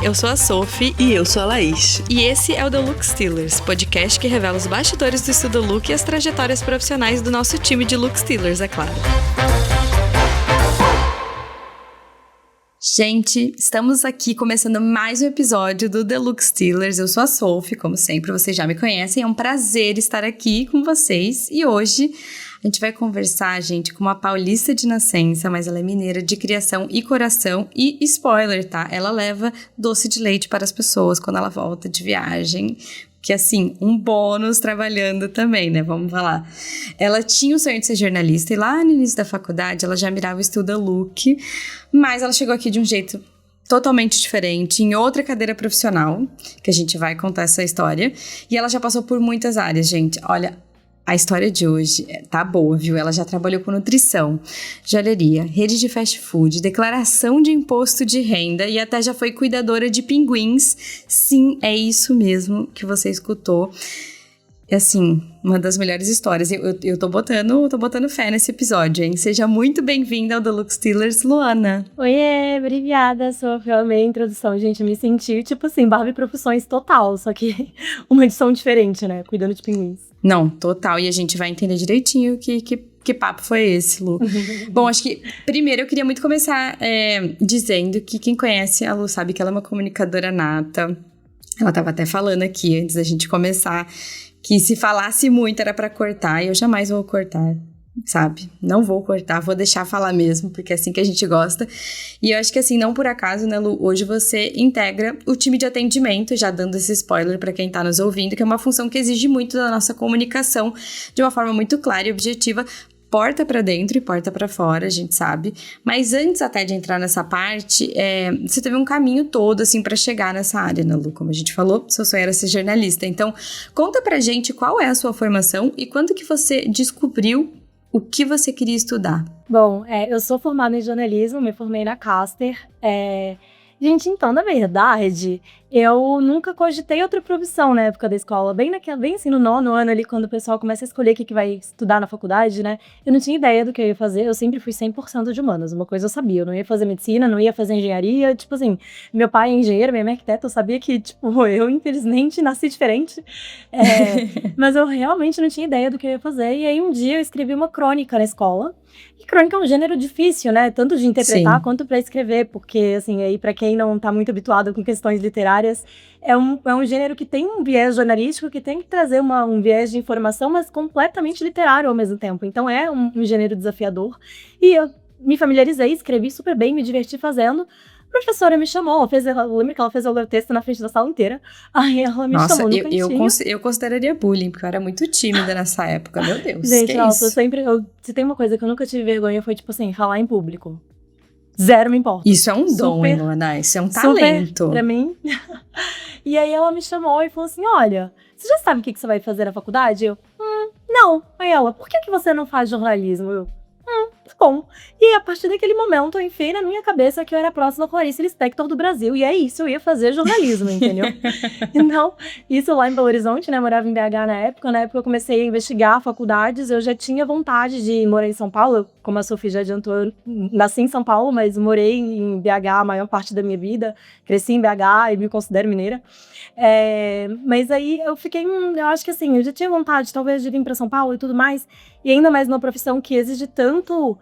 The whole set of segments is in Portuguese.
eu sou a Sophie. E eu sou a Laís. E esse é o The Look Stealers, podcast que revela os bastidores do estudo look e as trajetórias profissionais do nosso time de Look Stealers, é claro. Gente, estamos aqui começando mais um episódio do The Look Stealers. Eu sou a Sophie, como sempre, vocês já me conhecem. É um prazer estar aqui com vocês. E hoje a gente vai conversar, gente, com uma paulista de nascença, mas ela é mineira de criação e coração. E spoiler, tá? Ela leva doce de leite para as pessoas quando ela volta de viagem. Que, assim, um bônus trabalhando também, né? Vamos falar. Ela tinha o sonho de ser jornalista e lá no início da faculdade ela já mirava o estudo look, mas ela chegou aqui de um jeito totalmente diferente, em outra cadeira profissional, que a gente vai contar essa história. E ela já passou por muitas áreas, gente. Olha, a história de hoje tá boa, viu? Ela já trabalhou com nutrição, joalheria, rede de fast food, declaração de imposto de renda e até já foi cuidadora de pinguins. Sim, é isso mesmo que você escutou. É assim, uma das melhores histórias. Eu tô botando fé nesse episódio, hein? Seja muito bem-vinda ao The Look Stealers, Luana. Oiê, obrigada, Sophie. Eu amei a introdução, gente. Eu me senti, tipo assim, Barbie Profissões total, só que uma edição diferente, né? Cuidando de pinguins. Não, total. E a gente vai entender direitinho que papo foi esse, Lu? Bom, acho que primeiro eu queria muito começar dizendo que quem conhece a Lu sabe que ela é uma comunicadora nata. Ela tava até falando aqui, antes da gente começar, que se falasse muito era pra cortar, e eu jamais vou cortar, sabe? Não vou cortar, vou deixar falar mesmo, porque é assim que a gente gosta. E eu acho que assim, não por acaso, né, Lu? Hoje você integra o time de atendimento, já dando esse spoiler pra quem tá nos ouvindo, que é uma função que exige muito da nossa comunicação, de uma forma muito clara e objetiva, porta pra dentro e porta pra fora, a gente sabe. Mas antes até de entrar nessa parte, você teve um caminho todo, assim, pra chegar nessa área, né, Lu? Como a gente falou, seu sonho era ser jornalista. Então, conta pra gente qual é a sua formação e quando que você descobriu o que você queria estudar. Bom, eu sou formada em jornalismo, me formei na Caster. Gente, então, na verdade, eu nunca cogitei outra profissão na época da escola. Bem assim, no 9º ano ali, quando o pessoal começa a escolher o que vai estudar na faculdade, né? Eu não tinha ideia do que eu ia fazer, eu sempre fui 100% de humanas. Uma coisa eu sabia, eu não ia fazer medicina, não ia fazer engenharia. Tipo assim, meu pai é engenheiro, minha mãe é arquiteta, eu sabia que, tipo, eu infelizmente nasci diferente. Mas eu realmente não tinha ideia do que eu ia fazer. E aí um dia eu escrevi uma crônica na escola. E crônica é um gênero difícil, né? Tanto de interpretar Sim. quanto para escrever, porque, assim, aí para quem não tá muito habituado com questões literárias, é um gênero que tem um viés jornalístico, que tem que trazer um viés de informação, mas completamente literário ao mesmo tempo. Então é um gênero desafiador. E eu me familiarizei, escrevi super bem, me diverti fazendo. A professora me chamou, eu lembro que ela fez o meu texto na frente da sala inteira. Aí ela me chamou no cantinho. Eu consideraria bullying, porque eu era muito tímida nessa época, meu Deus. Gente, nossa, se tem uma coisa que eu nunca tive vergonha, foi, tipo assim, falar em público. Zero me importa. Isso é um dom, Luana, isso é um talento. Pra mim. E aí ela me chamou e falou assim, olha, você já sabe o que você vai fazer na faculdade? Eu, não. Aí ela, por que você não faz jornalismo? Eu, tá bom. E a partir daquele momento, eu enfiei na minha cabeça que eu era a próxima Clarice Lispector do Brasil. E é isso, eu ia fazer jornalismo, entendeu? Então, isso lá em Belo Horizonte, né? Eu morava em BH na época. Na época eu comecei a investigar faculdades. Eu já tinha vontade de morar em São Paulo. Como a Sophie já adiantou, eu nasci em São Paulo, mas morei em BH a maior parte da minha vida. Cresci em BH e me considero mineira. Mas aí eu fiquei, eu acho que assim, eu já tinha vontade talvez de vir para São Paulo e tudo mais. E ainda mais numa profissão que exige tanto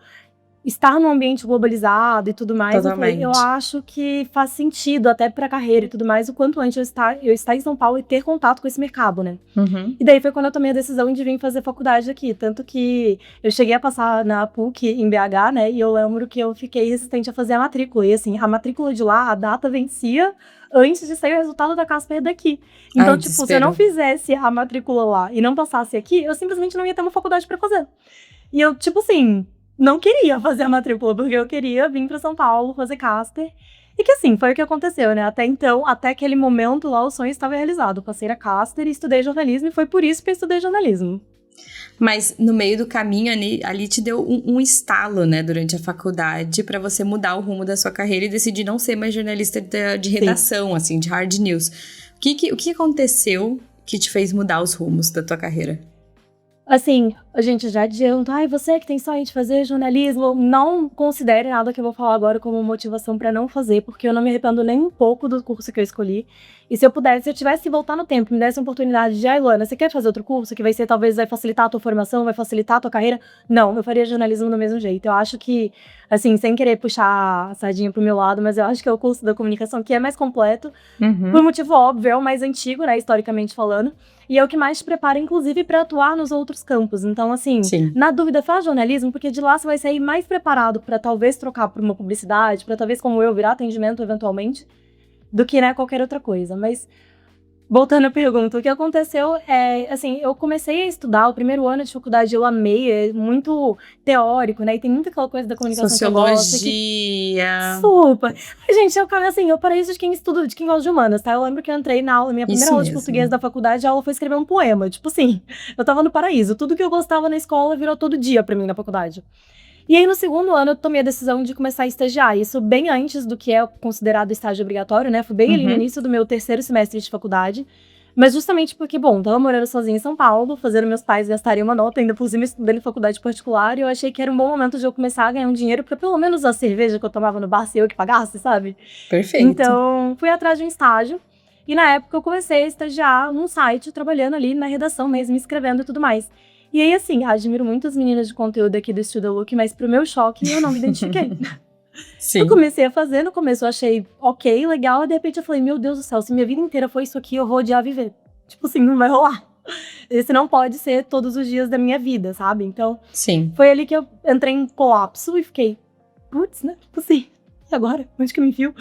estar num ambiente globalizado e tudo mais, eu acho que faz sentido até pra carreira e tudo mais, o quanto antes eu estar em São Paulo e ter contato com esse mercado, né? Uhum. E daí foi quando eu tomei a decisão de vir fazer faculdade aqui, tanto que eu cheguei a passar na PUC em BH, né, e eu lembro que eu fiquei resistente a fazer a matrícula, e assim, a matrícula de lá, a data vencia antes de sair o resultado da Casper daqui. Então, se eu não fizesse a matrícula lá e não passasse aqui, eu simplesmente não ia ter uma faculdade pra fazer. E eu, tipo assim, não queria fazer a matrícula, porque eu queria vir pra São Paulo fazer Casper. E que assim, foi o que aconteceu, né? Até então, até aquele momento lá, o sonho estava realizado. Passei na Caster e estudei jornalismo, e foi por isso que eu estudei jornalismo. Mas no meio do caminho, ali te deu um estalo, né, durante a faculdade, pra você mudar o rumo da sua carreira e decidir não ser mais jornalista de redação, Sim. assim, de hard news. O que aconteceu que te fez mudar os rumos da tua carreira? Assim, a gente já adianta, você que tem sonho de fazer jornalismo, não considere nada que eu vou falar agora como motivação pra não fazer, porque eu não me arrependo nem um pouco do curso que eu escolhi. E se eu tivesse que voltar no tempo, me desse a oportunidade de, Luana, você quer fazer outro curso que talvez vai facilitar a tua formação, vai facilitar a tua carreira? Não, eu faria jornalismo do mesmo jeito. Eu acho que, assim, sem querer puxar a sardinha pro meu lado, mas eu acho que é o curso da comunicação que é mais completo, por motivo óbvio, é o mais antigo, né, historicamente falando. E é o que mais te prepara, inclusive, para atuar nos outros campos. Então, assim, na dúvida, faz jornalismo, porque de lá você vai sair mais preparado para talvez trocar por uma publicidade, para talvez, como eu, virar atendimento eventualmente, do que, né, qualquer outra coisa. Mas, voltando à pergunta, o que aconteceu é, assim, eu comecei a estudar, o primeiro ano de faculdade eu amei, é muito teórico, né, e tem muita aquela coisa da comunicação Sociologia. Super! Gente, eu parei isso de quem estuda, de quem gosta de humanas, tá? Eu lembro que eu entrei na aula, minha primeira aula de português da faculdade, a aula foi escrever um poema, tipo assim, eu tava no paraíso, tudo que eu gostava na escola virou todo dia pra mim na faculdade. E aí, no segundo ano, eu tomei a decisão de começar a estagiar. Isso bem antes do que é considerado estágio obrigatório, né? Foi bem ali no início do meu terceiro semestre de faculdade. Mas justamente porque, tava morando sozinha em São Paulo, fazendo meus pais gastarem uma nota, ainda por cima estudando em faculdade particular, e eu achei que era um bom momento de eu começar a ganhar um dinheiro pra pelo menos a cerveja que eu tomava no bar ser eu que pagasse, sabe? Perfeito. Então, fui atrás de um estágio. E na época eu comecei a estagiar num site, trabalhando ali na redação mesmo, me escrevendo e tudo mais. E aí, assim, admiro muito as meninas de conteúdo aqui do Studio Look, mas pro meu choque, eu não me identifiquei. Sim. Eu comecei a fazer, no começo eu achei ok, legal, e de repente eu falei, meu Deus do céu, se minha vida inteira foi isso aqui, eu vou odiar viver. Tipo assim, não vai rolar. Esse não pode ser todos os dias da minha vida, sabe? Então, foi ali que eu entrei em colapso e fiquei, putz, né? Tipo assim, e agora? Onde que eu me enfio?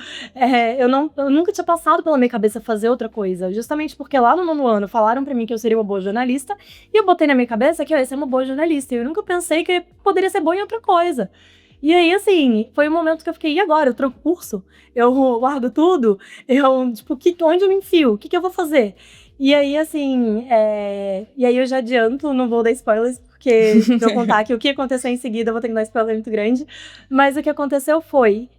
Eu nunca tinha passado pela minha cabeça fazer outra coisa, justamente porque lá no 9º ano falaram pra mim que eu seria uma boa jornalista, e eu botei na minha cabeça que eu ia ser uma boa jornalista, e eu nunca pensei que eu poderia ser boa em outra coisa. E aí, assim, foi um momento que eu fiquei, e agora? Eu troco curso? Eu largo tudo? Onde eu me enfio? O que eu vou fazer? E aí, assim, e aí eu já adianto, não vou dar spoilers, porque se eu contar que o que aconteceu em seguida, eu vou ter que dar um spoiler muito grande. Mas o que aconteceu foi,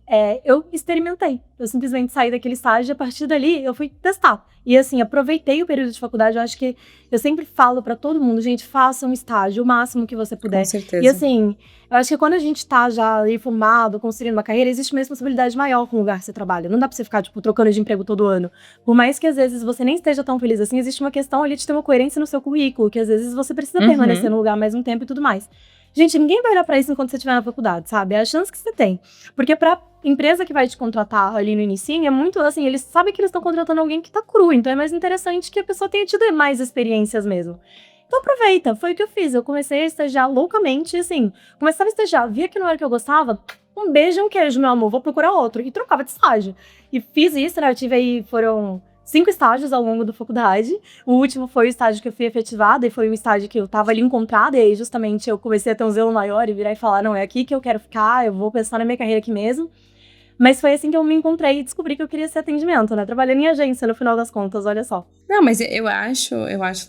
eu experimentei. Eu simplesmente saí daquele estágio e a partir dali eu fui testar. E assim, aproveitei o período de faculdade. Eu acho que eu sempre falo pra todo mundo, gente, faça um estágio o máximo que você puder. Com certeza. E assim, eu acho que quando a gente tá já ali formado, construindo uma carreira, existe uma responsabilidade maior com o lugar que você trabalha. Não dá pra você ficar, trocando de emprego todo ano. Por mais que às vezes você nem esteja tão feliz assim, existe uma questão ali de ter uma coerência no seu currículo, que às vezes você precisa permanecer no lugar mais um tempo e tudo mais. Gente, ninguém vai olhar pra isso enquanto você estiver na faculdade, sabe? É a chance que você tem. Porque pra empresa que vai te contratar ali no inicinho, é muito assim, eles sabem que eles estão contratando alguém que tá cru, então é mais interessante que a pessoa tenha tido mais experiências mesmo. Então aproveita, foi o que eu fiz. Eu comecei a estagiar loucamente, assim, começava a estagiar, via que não era o que eu gostava, um beijo e um queijo, meu amor, vou procurar outro. E trocava de estágio. E fiz isso, né? Eu tive aí, foram 5 estágios ao longo da faculdade. O último foi o estágio que eu fui efetivada, e foi o estágio que eu tava ali encontrada, e aí justamente eu comecei a ter um zelo maior e virar e falar, não, é aqui que eu quero ficar, eu vou pensar na minha carreira aqui mesmo. Mas foi assim que eu me encontrei e descobri que eu queria ser atendimento, né? Trabalhando em agência, no final das contas, olha só. Não, mas eu acho,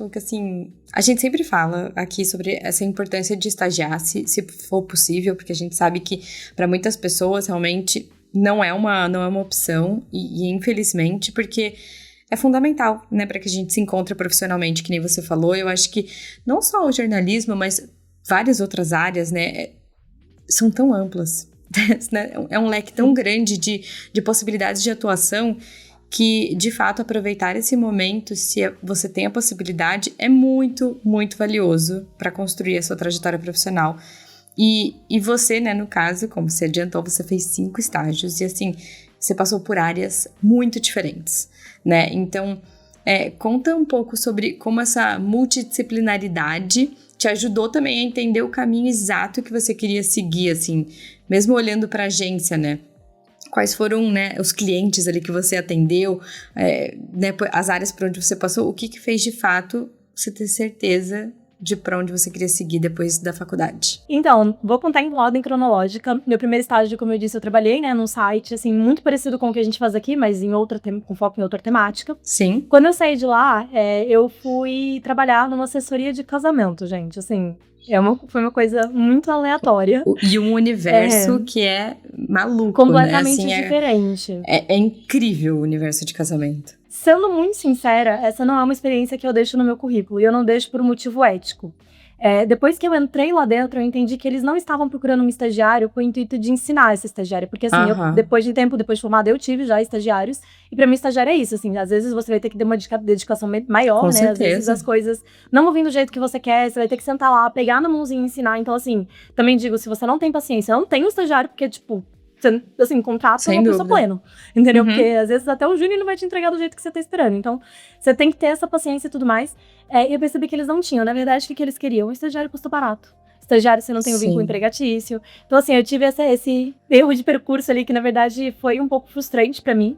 que assim, a gente sempre fala aqui sobre essa importância de estagiar, se for possível, porque a gente sabe que para muitas pessoas realmente não é uma opção, e infelizmente, porque é fundamental, né, para que a gente se encontre profissionalmente, que nem você falou. Eu acho que não só o jornalismo, mas várias outras áreas, né, são tão amplas. É um leque tão grande de possibilidades de atuação que, de fato, aproveitar esse momento, se você tem a possibilidade, é muito, muito valioso para construir a sua trajetória profissional. E você, né, no caso, como você adiantou, você fez 5 estágios e, assim, você passou por áreas muito diferentes, né? Então, conta um pouco sobre como essa multidisciplinaridade te ajudou também a entender o caminho exato que você queria seguir, assim, mesmo olhando para a agência, né? Quais foram, né, os clientes ali que você atendeu, né, as áreas por onde você passou, o que fez de fato você ter certeza de para onde você queria seguir depois da faculdade? Então, vou contar em ordem cronológica. Meu primeiro estágio, como eu disse, eu trabalhei, né, num site, assim, muito parecido com o que a gente faz aqui, mas com foco em outra temática. Sim. Quando eu saí de lá, eu fui trabalhar numa assessoria de casamento, gente, assim... Foi uma coisa muito aleatória. E um universo que é maluco, completamente, né? Assim, diferente. É incrível o universo de casamento. Sendo muito sincera, essa não é uma experiência que eu deixo no meu currículo. E eu não deixo por um motivo ético. Depois que eu entrei lá dentro, eu entendi que eles não estavam procurando um estagiário com o intuito de ensinar esse estagiário. Porque, assim, depois de formada, eu tive já estagiários. E pra mim, estagiário é isso, assim. Às vezes você vai ter que ter uma dedicação maior, Com né? certeza. Às vezes as coisas não vão vir do jeito que você quer. Você vai ter que sentar lá, pegar na mãozinha e ensinar. Então, assim, também digo, se você não tem paciência, não tem um estagiário, porque, tipo... Você, assim, contrata uma pessoa plena, entendeu? Porque às vezes até o júnior não vai te entregar do jeito que você tá esperando. Então, você tem que ter essa paciência e tudo mais. E eu percebi que eles não tinham. Na verdade, o que eles queriam? Um estagiário custa barato. Estagiário, você não tem o vínculo empregatício. Então, assim, eu tive esse erro de percurso ali, que na verdade foi um pouco frustrante pra mim.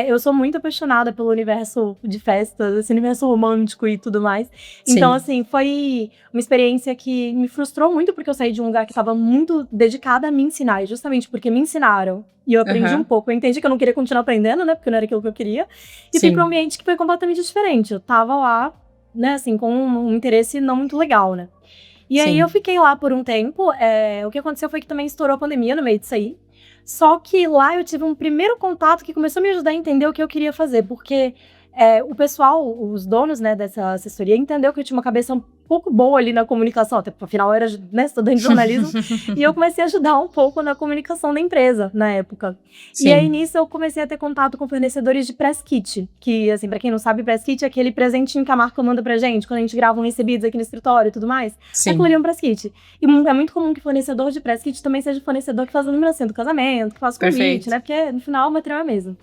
Eu sou muito apaixonada pelo universo de festas, esse universo romântico e tudo mais. Então, assim, foi uma experiência que me frustrou muito, porque eu saí de um lugar que estava muito dedicada a me ensinar. E justamente porque me ensinaram e eu aprendi um pouco. Eu entendi que eu não queria continuar aprendendo, né? Porque não era aquilo que eu queria. E fui pra um ambiente que foi completamente diferente. Eu tava lá, né, assim, com um interesse não muito legal, né? E aí eu fiquei lá por um tempo. O que aconteceu foi que também estourou a pandemia no meio disso aí. Só que lá eu tive um primeiro contato que começou a me ajudar a entender o que eu queria fazer. Porque o pessoal, os donos, né, dessa assessoria, entendeu que eu tinha uma cabeça um pouco boa ali na comunicação. Até porque afinal eu era, né, estudante de jornalismo. E eu comecei a ajudar um pouco na comunicação da empresa na época. E aí nisso eu comecei a ter contato com fornecedores de press kit. Que, assim, pra quem não sabe, press kit é aquele presentinho que a marca manda pra gente, quando a gente grava um recebidos aqui no escritório e tudo mais. Aquilo ali é um press kit. E é muito comum que fornecedor de press kit também seja fornecedor que faz a numeração do casamento, que faz o convite, né? Porque no final o material é o mesmo.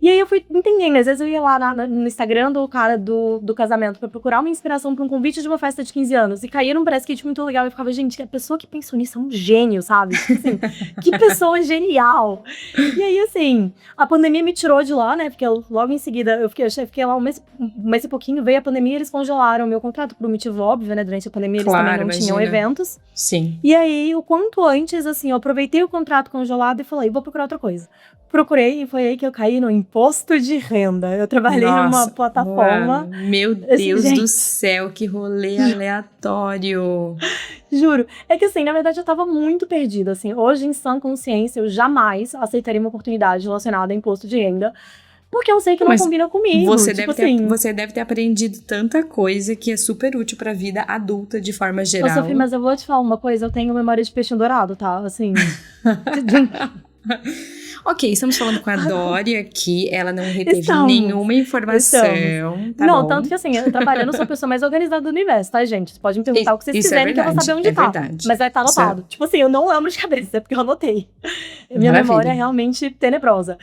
E aí eu fui entendendo, às vezes eu ia lá no Instagram do cara do casamento pra procurar uma inspiração pra um convite de uma festa de 15 anos. E caía num press kit muito legal e eu ficava, gente, a pessoa que pensou nisso é um gênio, sabe? Tipo assim, que pessoa genial! E aí, assim, a pandemia me tirou de lá, né? Porque logo em seguida, eu fiquei lá um mês e pouquinho, veio a pandemia e eles congelaram o meu contrato por um motivo óbvio, né? Durante a pandemia eles também não tinham eventos. E aí, o quanto antes, assim, eu aproveitei o contrato congelado e falei, vou procurar outra coisa. Procurei e foi aí que eu caí no imposto de renda. Eu trabalhei numa plataforma. Mano, meu Deus do céu, que rolê aleatório. Juro. É que assim, na verdade eu tava muito perdida, assim. Hoje, em sã consciência, eu jamais aceitaria uma oportunidade relacionada a imposto de renda. Porque eu sei que não combina comigo. Você deve ter aprendido tanta coisa que é super útil pra vida adulta de forma geral. Ô, Sofia, mas eu vou te falar uma coisa. Eu tenho memória de peixinho dourado, tá? Assim... Ok, estamos falando com a Dori aqui, ela não reteve nenhuma informação. Tá não, bom. Tanto que assim, eu trabalhando, eu sou a pessoa mais organizada do universo, tá, gente? Vocês podem me perguntar o que vocês quiserem, que eu vou saber onde tá. Verdade. Mas vai estar anotado. Tipo assim, eu não lembro de cabeça, é porque eu anotei. Minha memória é realmente tenebrosa.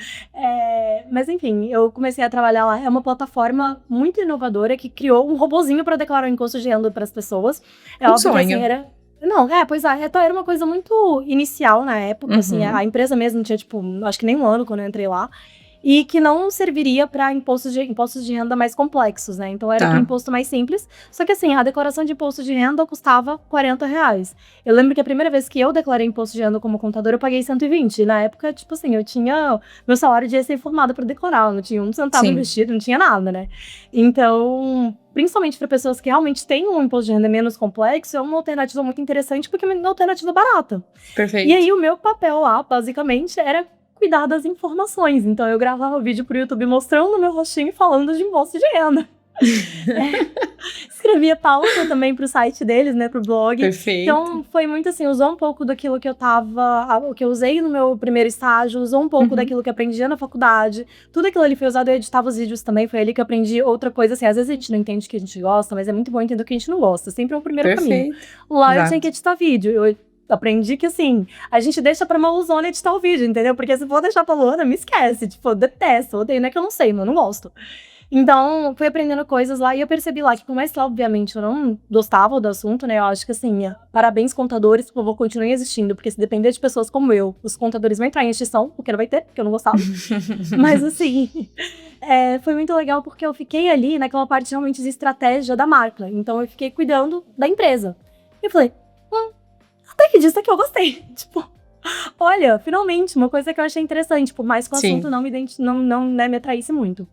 Mas enfim, eu comecei a trabalhar lá. É uma plataforma muito inovadora que criou um robozinho para declarar o imposto de renda para as pessoas. Um sonho. Não, pois era uma coisa muito inicial na época, assim, a empresa mesmo não tinha, tipo, acho que nem um ano quando eu entrei lá, e que não serviria para impostos de renda mais complexos, né? Então era um imposto mais simples, só que assim, a declaração de imposto de renda custava R$40. Eu lembro que a primeira vez que eu declarei imposto de renda como contadora, eu paguei 120, e na época, tipo assim, eu tinha meu salário de recém-formada para declarar, eu não tinha um centavo investido, não tinha nada, né? Então... principalmente para pessoas que realmente têm um imposto de renda menos complexo, é uma alternativa muito interessante, porque é uma alternativa barata. Perfeito. E aí, o meu papel lá, basicamente, era cuidar das informações. Então, eu gravava vídeo pro YouTube mostrando o meu rostinho e falando de imposto de renda. Escrevia pauta também pro site deles, né, pro blog. Perfeito. Então, foi muito assim, usou um pouco daquilo que o que eu usei no meu primeiro estágio, usou um pouco daquilo que eu aprendia na faculdade. Tudo aquilo ali foi usado, eu editava os vídeos também, foi ali que eu aprendi outra coisa, assim, às vezes a gente não entende o que a gente gosta, mas é muito bom entender o que a gente não gosta, sempre é o primeiro caminho. Lá eu tinha que editar vídeo, eu aprendi que, assim, a gente deixa pra uma Luzona editar o vídeo, entendeu? Porque se for deixar pra Luana, me esquece, tipo, eu detesto, odeio, não é que eu não sei, mas eu não gosto. Então, fui aprendendo coisas lá e eu percebi lá que, por mais que, obviamente, eu não gostava do assunto, né? Eu acho que, assim, parabéns, contadores, por favor, continuem existindo, porque se depender de pessoas como eu, os contadores vão entrar em extinção, porque não vai ter, porque eu não gostava. Mas, assim, foi muito legal porque eu fiquei ali naquela parte realmente de estratégia da marca. Então, eu fiquei cuidando da empresa. E eu falei, até que disso que eu gostei. Tipo, olha, finalmente, uma coisa que eu achei interessante, por mais que o assunto não me atraísse muito.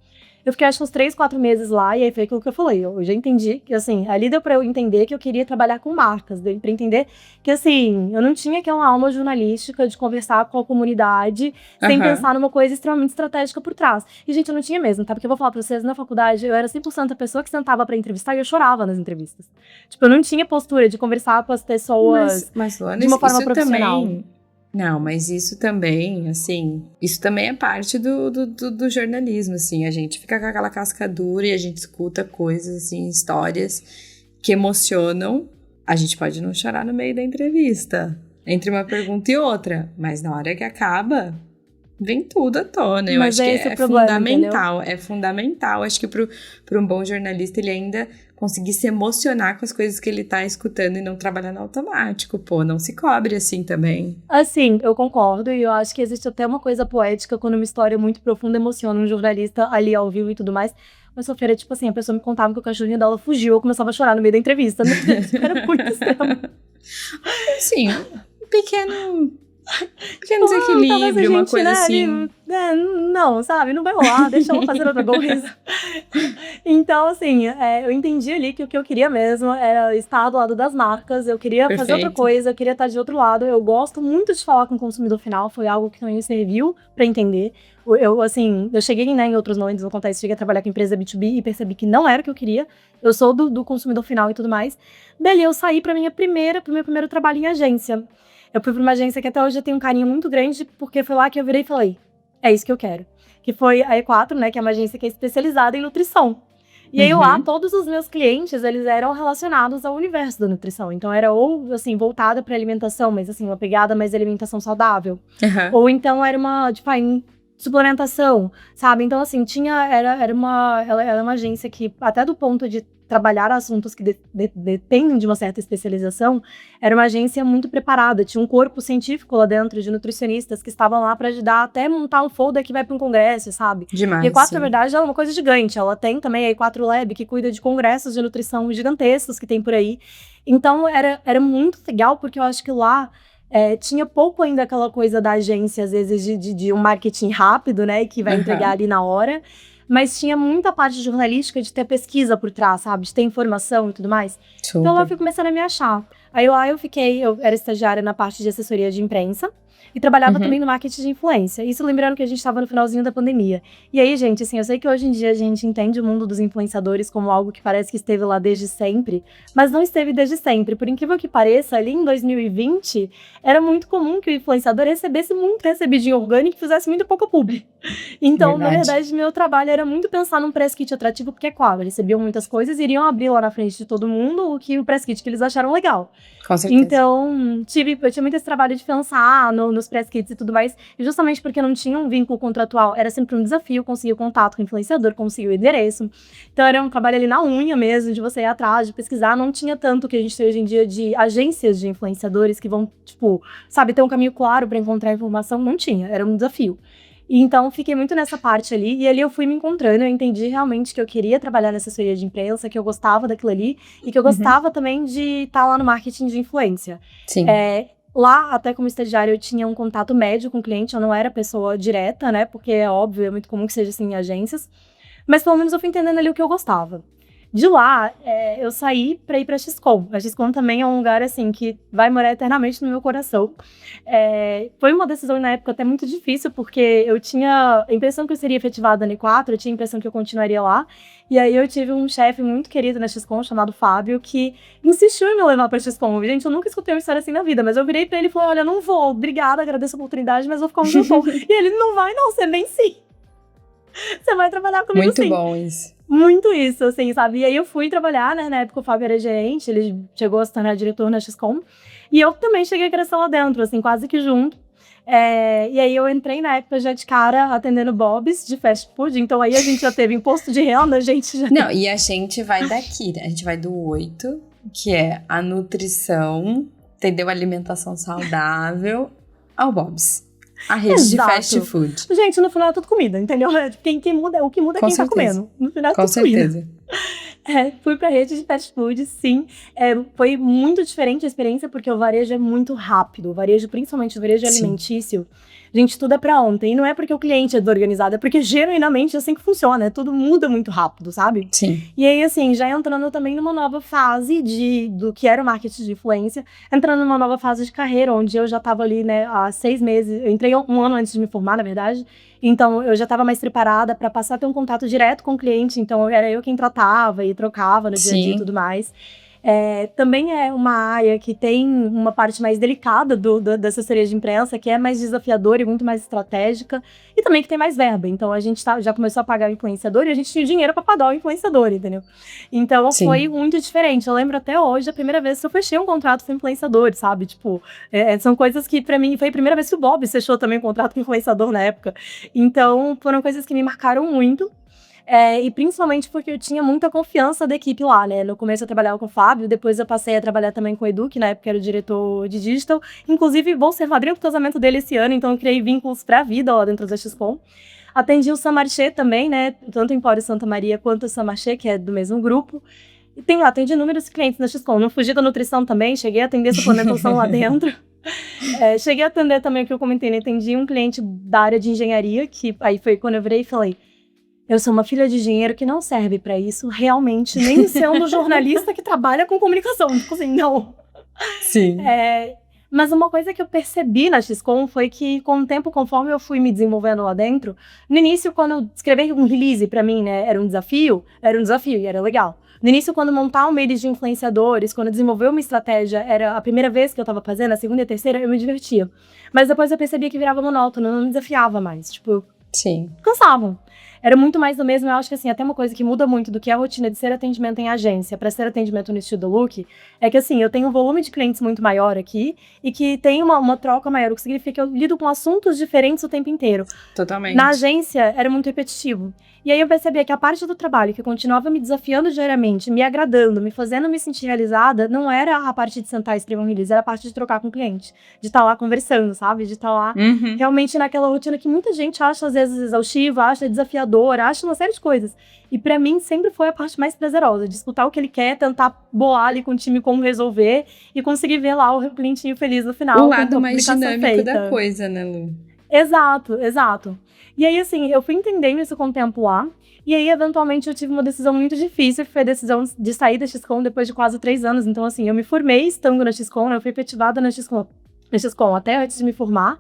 Eu fiquei acho uns 3, 4 meses lá, e aí foi aquilo que eu falei. Eu já entendi que, assim, ali deu pra eu entender que eu queria trabalhar com marcas. Deu pra entender que, assim, eu não tinha aquela alma jornalística de conversar com a comunidade sem pensar numa coisa extremamente estratégica por trás. E, gente, eu não tinha mesmo, tá? Porque eu vou falar pra vocês, na faculdade, eu era 100% a pessoa que sentava pra entrevistar e eu chorava nas entrevistas. Tipo, eu não tinha postura de conversar com as pessoas mas Luana, de uma forma isso profissional. Também... Não, mas isso também, assim, isso também é parte do jornalismo, assim, a gente fica com aquela casca dura e a gente escuta coisas, assim, histórias que emocionam. A gente pode não chorar no meio da entrevista, entre uma pergunta e outra, mas na hora que acaba, vem tudo à tona. Eu acho que é fundamental, entendeu? É fundamental. Acho que para um bom jornalista, ele ainda conseguir se emocionar com as coisas que ele tá escutando e não trabalhar no automático. Pô, não se cobre assim também. Assim, eu concordo, e eu acho que existe até uma coisa poética quando uma história muito profunda emociona um jornalista ali ao vivo e tudo mais. Mas, Sofia, tipo assim, a pessoa me contava que o cachorrinho dela fugiu, eu começava a chorar no meio da entrevista. Era muito extremo. Assim, pequeno desequilíbrio, uma coisa assim. Não, sabe? Não vai rolar, deixa eu fazer outra coisa. Então, assim, eu entendi ali que o que eu queria mesmo era estar do lado das marcas, eu queria fazer outra coisa, eu queria estar de outro lado. Eu gosto muito de falar com o consumidor final, foi algo que também me serviu pra entender. Eu cheguei, né, em outros momentos, vou contar isso, cheguei a trabalhar com empresa B2B e percebi que não era o que eu queria. Eu sou do consumidor final e tudo mais. Daí eu saí pro meu primeiro trabalho em agência. Eu fui pra uma agência que até hoje eu tenho um carinho muito grande, porque foi lá que eu virei e falei, é isso que eu quero. Que foi a E4, né, que é uma agência que é especializada em nutrição. E aí lá, todos os meus clientes, eles eram relacionados ao universo da nutrição. Então era ou, assim, voltada pra alimentação, mas assim, uma pegada mais de alimentação saudável. Ou então era uma, tipo, suplementação, sabe? Então, assim, ela é uma agência que, até do ponto de trabalhar assuntos que dependem de uma certa especialização, era uma agência muito preparada, tinha um corpo científico lá dentro de nutricionistas que estavam lá para ajudar até a montar um folder que vai para um congresso, sabe? Demais. E a E4, na verdade, ela é uma coisa gigante, ela tem também a E4 Lab, que cuida de congressos de nutrição gigantescos que tem por aí. Então, era muito legal, porque eu acho que lá tinha pouco ainda aquela coisa da agência, às vezes, de um marketing rápido, né, que vai entregar ali na hora, mas tinha muita parte jornalística de ter pesquisa por trás, sabe, de ter informação e tudo mais. Super. Então lá eu fui começando a me achar. Aí lá eu era estagiária na parte de assessoria de imprensa, e trabalhava também no marketing de influência. Isso lembrando que a gente estava no finalzinho da pandemia. E aí, gente, assim, eu sei que hoje em dia a gente entende o mundo dos influenciadores como algo que parece que esteve lá desde sempre, mas não esteve desde sempre. Por incrível que pareça, ali em 2020, era muito comum que o influenciador recebesse muito recebidinho orgânico e fizesse muito pouco publi. Então, na verdade, meu trabalho era muito pensar num press kit atrativo, porque, claro, eles recebiam muitas coisas e iriam abrir lá na frente de todo mundo o press kit que eles acharam legal. Com certeza. Então, eu tinha muito esse trabalho de pensar nos press kits e tudo mais, e justamente porque não tinha um vínculo contratual, era sempre um desafio conseguir o contato com o influenciador, conseguir o endereço. Então, era um trabalho ali na unha mesmo, de você ir atrás, de pesquisar. Não tinha tanto que a gente tem hoje em dia de agências de influenciadores que vão, tipo, sabe, ter um caminho claro para encontrar informação. Não tinha, era um desafio. E então, fiquei muito nessa parte ali, e ali eu fui me encontrando, eu entendi realmente que eu queria trabalhar nessa assessoria de imprensa, que eu gostava daquilo ali, e que eu gostava também de estar lá no marketing de influência. Sim. Lá, até como estagiária, eu tinha um contato médio com o cliente, eu não era pessoa direta, né, porque é óbvio, é muito comum que seja assim em agências, mas pelo menos eu fui entendendo ali o que eu gostava. De lá, eu saí pra ir pra XCOM. A XCOM também é um lugar, assim, que vai morar eternamente no meu coração. Foi uma decisão, na época, até muito difícil, porque eu tinha a impressão que eu seria efetivada na E4, eu tinha a impressão que eu continuaria lá. E aí eu tive um chefe muito querido na XCOM, chamado Fábio, que insistiu em me levar pra XCOM. Gente, eu nunca escutei uma história assim na vida, mas eu virei pra ele e falei, olha, não vou, obrigada, agradeço a oportunidade, mas vou ficar onde eu tô. E ele, não vai não, você vem sim. Você vai trabalhar comigo muito sim. Muito bom isso. Muito isso, assim, sabe? E aí eu fui trabalhar, né? Na época o Fábio era gerente, ele chegou a se tornar diretor na XCOM. E eu também cheguei a crescer lá dentro, assim, quase que junto. E aí eu entrei na época já de cara atendendo Bob's de fast food. Então aí a gente já teve imposto de renda, a gente já... Não, e a gente vai daqui, né? A gente vai do 8, que é a nutrição, entendeu? Alimentação saudável, ao Bob's. A rede de fast food. Gente, no final é tudo comida, entendeu? Quem muda, o que muda é quem tá comendo. No final é tudo certeza. Comida. Fui pra rede de fast food, sim. Foi muito diferente a experiência, porque o varejo é muito rápido. O varejo, principalmente o varejo alimentício, gente, tudo é pra ontem. E não é porque o cliente é desorganizado, é porque genuinamente é assim que funciona, tudo muda muito rápido, sabe? Sim. E aí, assim, já entrando também numa nova fase do que era o marketing de influência, entrando numa nova fase de carreira, onde eu já tava ali, né, há 6 meses, eu entrei um ano antes de me formar, na verdade, então eu já estava mais preparada para passar a ter um contato direto com o cliente, então era eu quem tratava e trocava no dia a dia e tudo mais. Também é uma área que tem uma parte mais delicada da assessoria de imprensa, que é mais desafiadora e muito mais estratégica, e também que tem mais verba. Então a gente já começou a pagar o influenciador e a gente tinha dinheiro para pagar o influenciador, entendeu? Então foi muito diferente. Eu lembro até hoje a primeira vez que eu fechei um contrato com influenciador, sabe? Tipo, são coisas que para mim foi a primeira vez que o Bob fechou também um contrato com influenciador na época. Então foram coisas que me marcaram muito. E principalmente porque eu tinha muita confiança da equipe lá, né? No começo eu trabalhava com o Fábio, depois eu passei a trabalhar também com o Edu, que na época era o diretor de digital. Inclusive, vou ser madrinha do casamento dele esse ano, então eu criei vínculos pra vida lá dentro da XCOM. Atendi o Samarché também, né? Tanto o Empório Santa Maria quanto o Samarché, que é do mesmo grupo. E atendi inúmeros clientes na XCOM. Não fugi da nutrição também, cheguei a atender suplementação lá dentro. Cheguei a atender também o que eu comentei, né? Atendi um cliente da área de engenharia, que aí foi quando eu virei e falei: eu sou uma filha de engenheiro que não serve pra isso, realmente, nem sendo jornalista que trabalha com comunicação. Tipo assim, não. Sim. Mas uma coisa que eu percebi na XCOM foi que, com o tempo, conforme eu fui me desenvolvendo lá dentro, no início, quando eu escrever um release pra mim, né, era um desafio e era legal. No início, quando montar um mail de influenciadores, quando desenvolver uma estratégia, era a primeira vez que eu tava fazendo, a segunda e a terceira, eu me divertia. Mas depois eu percebi que virava monótono, não me desafiava mais. Tipo, cansavam. Era muito mais do mesmo. Eu acho que, assim, até uma coisa que muda muito do que a rotina de ser atendimento em agência para ser atendimento no estilo Look, é que, assim, eu tenho um volume de clientes muito maior aqui e que tem uma troca maior, o que significa que eu lido com assuntos diferentes o tempo inteiro. Totalmente. Na agência, era muito repetitivo. E aí eu percebia que a parte do trabalho que continuava me desafiando diariamente, me agradando, me fazendo me sentir realizada, não era a parte de sentar e escrever um release, era a parte de trocar com o cliente. De estar lá conversando, sabe? De estar lá realmente naquela rotina que muita gente acha, às vezes, exaustiva, acha desafiadora, acha uma série de coisas. E pra mim, sempre foi a parte mais prazerosa, de escutar o que ele quer, tentar bolar ali com o time como resolver e conseguir ver lá o clientinho feliz no final. O lado mais dinâmico da coisa, né, Lu? Exato. E aí, assim, eu fui entendendo isso com o tempo lá. E aí, eventualmente, eu tive uma decisão muito difícil, que foi a decisão de sair da XCOM depois de quase 3 anos. Então, assim, eu me formei estando na XCOM, né? Eu fui efetivada na XCOM até antes de me formar.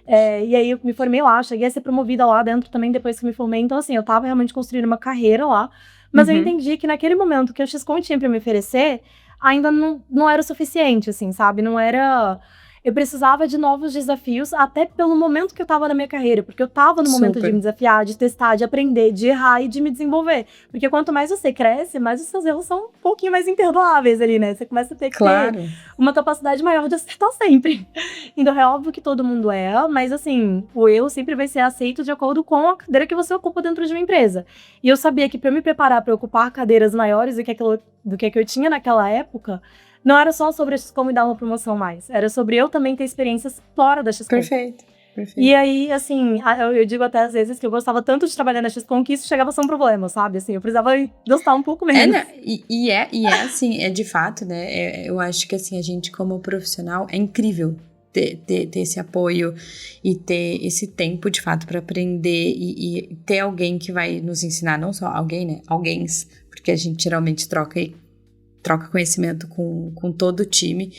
E aí, eu me formei lá, cheguei a ser promovida lá dentro também depois que me formei. Então, assim, eu tava realmente construindo uma carreira lá. Mas eu entendi que naquele momento que a XCOM tinha pra me oferecer, ainda não era o suficiente, assim, sabe? Não era... Eu precisava de novos desafios, até pelo momento que eu tava na minha carreira. Porque eu tava no momento de me desafiar, de testar, de aprender, de errar e de me desenvolver. Porque quanto mais você cresce, mais os seus erros são um pouquinho mais imperdoáveis ali, né? Você começa a ter que ter uma capacidade maior de acertar sempre. Então é óbvio que todo mundo erra, mas assim, o erro sempre vai ser aceito de acordo com a cadeira que você ocupa dentro de uma empresa. E eu sabia que pra eu me preparar pra ocupar cadeiras maiores do que eu tinha naquela época, não era só sobre a XCOM me dar uma promoção mais. Era sobre eu também ter experiências fora da XCOM. Perfeito. E aí, assim, eu digo até às vezes que eu gostava tanto de trabalhar na XCOM que isso chegava a ser um problema, sabe? Assim, eu precisava gostar um pouco menos. Assim, de fato, né? Eu acho que, assim, a gente como profissional é incrível ter esse apoio e ter esse tempo, de fato, para aprender e ter alguém que vai nos ensinar, não só alguém, né? Alguém, porque a gente geralmente troca conhecimento com todo o time,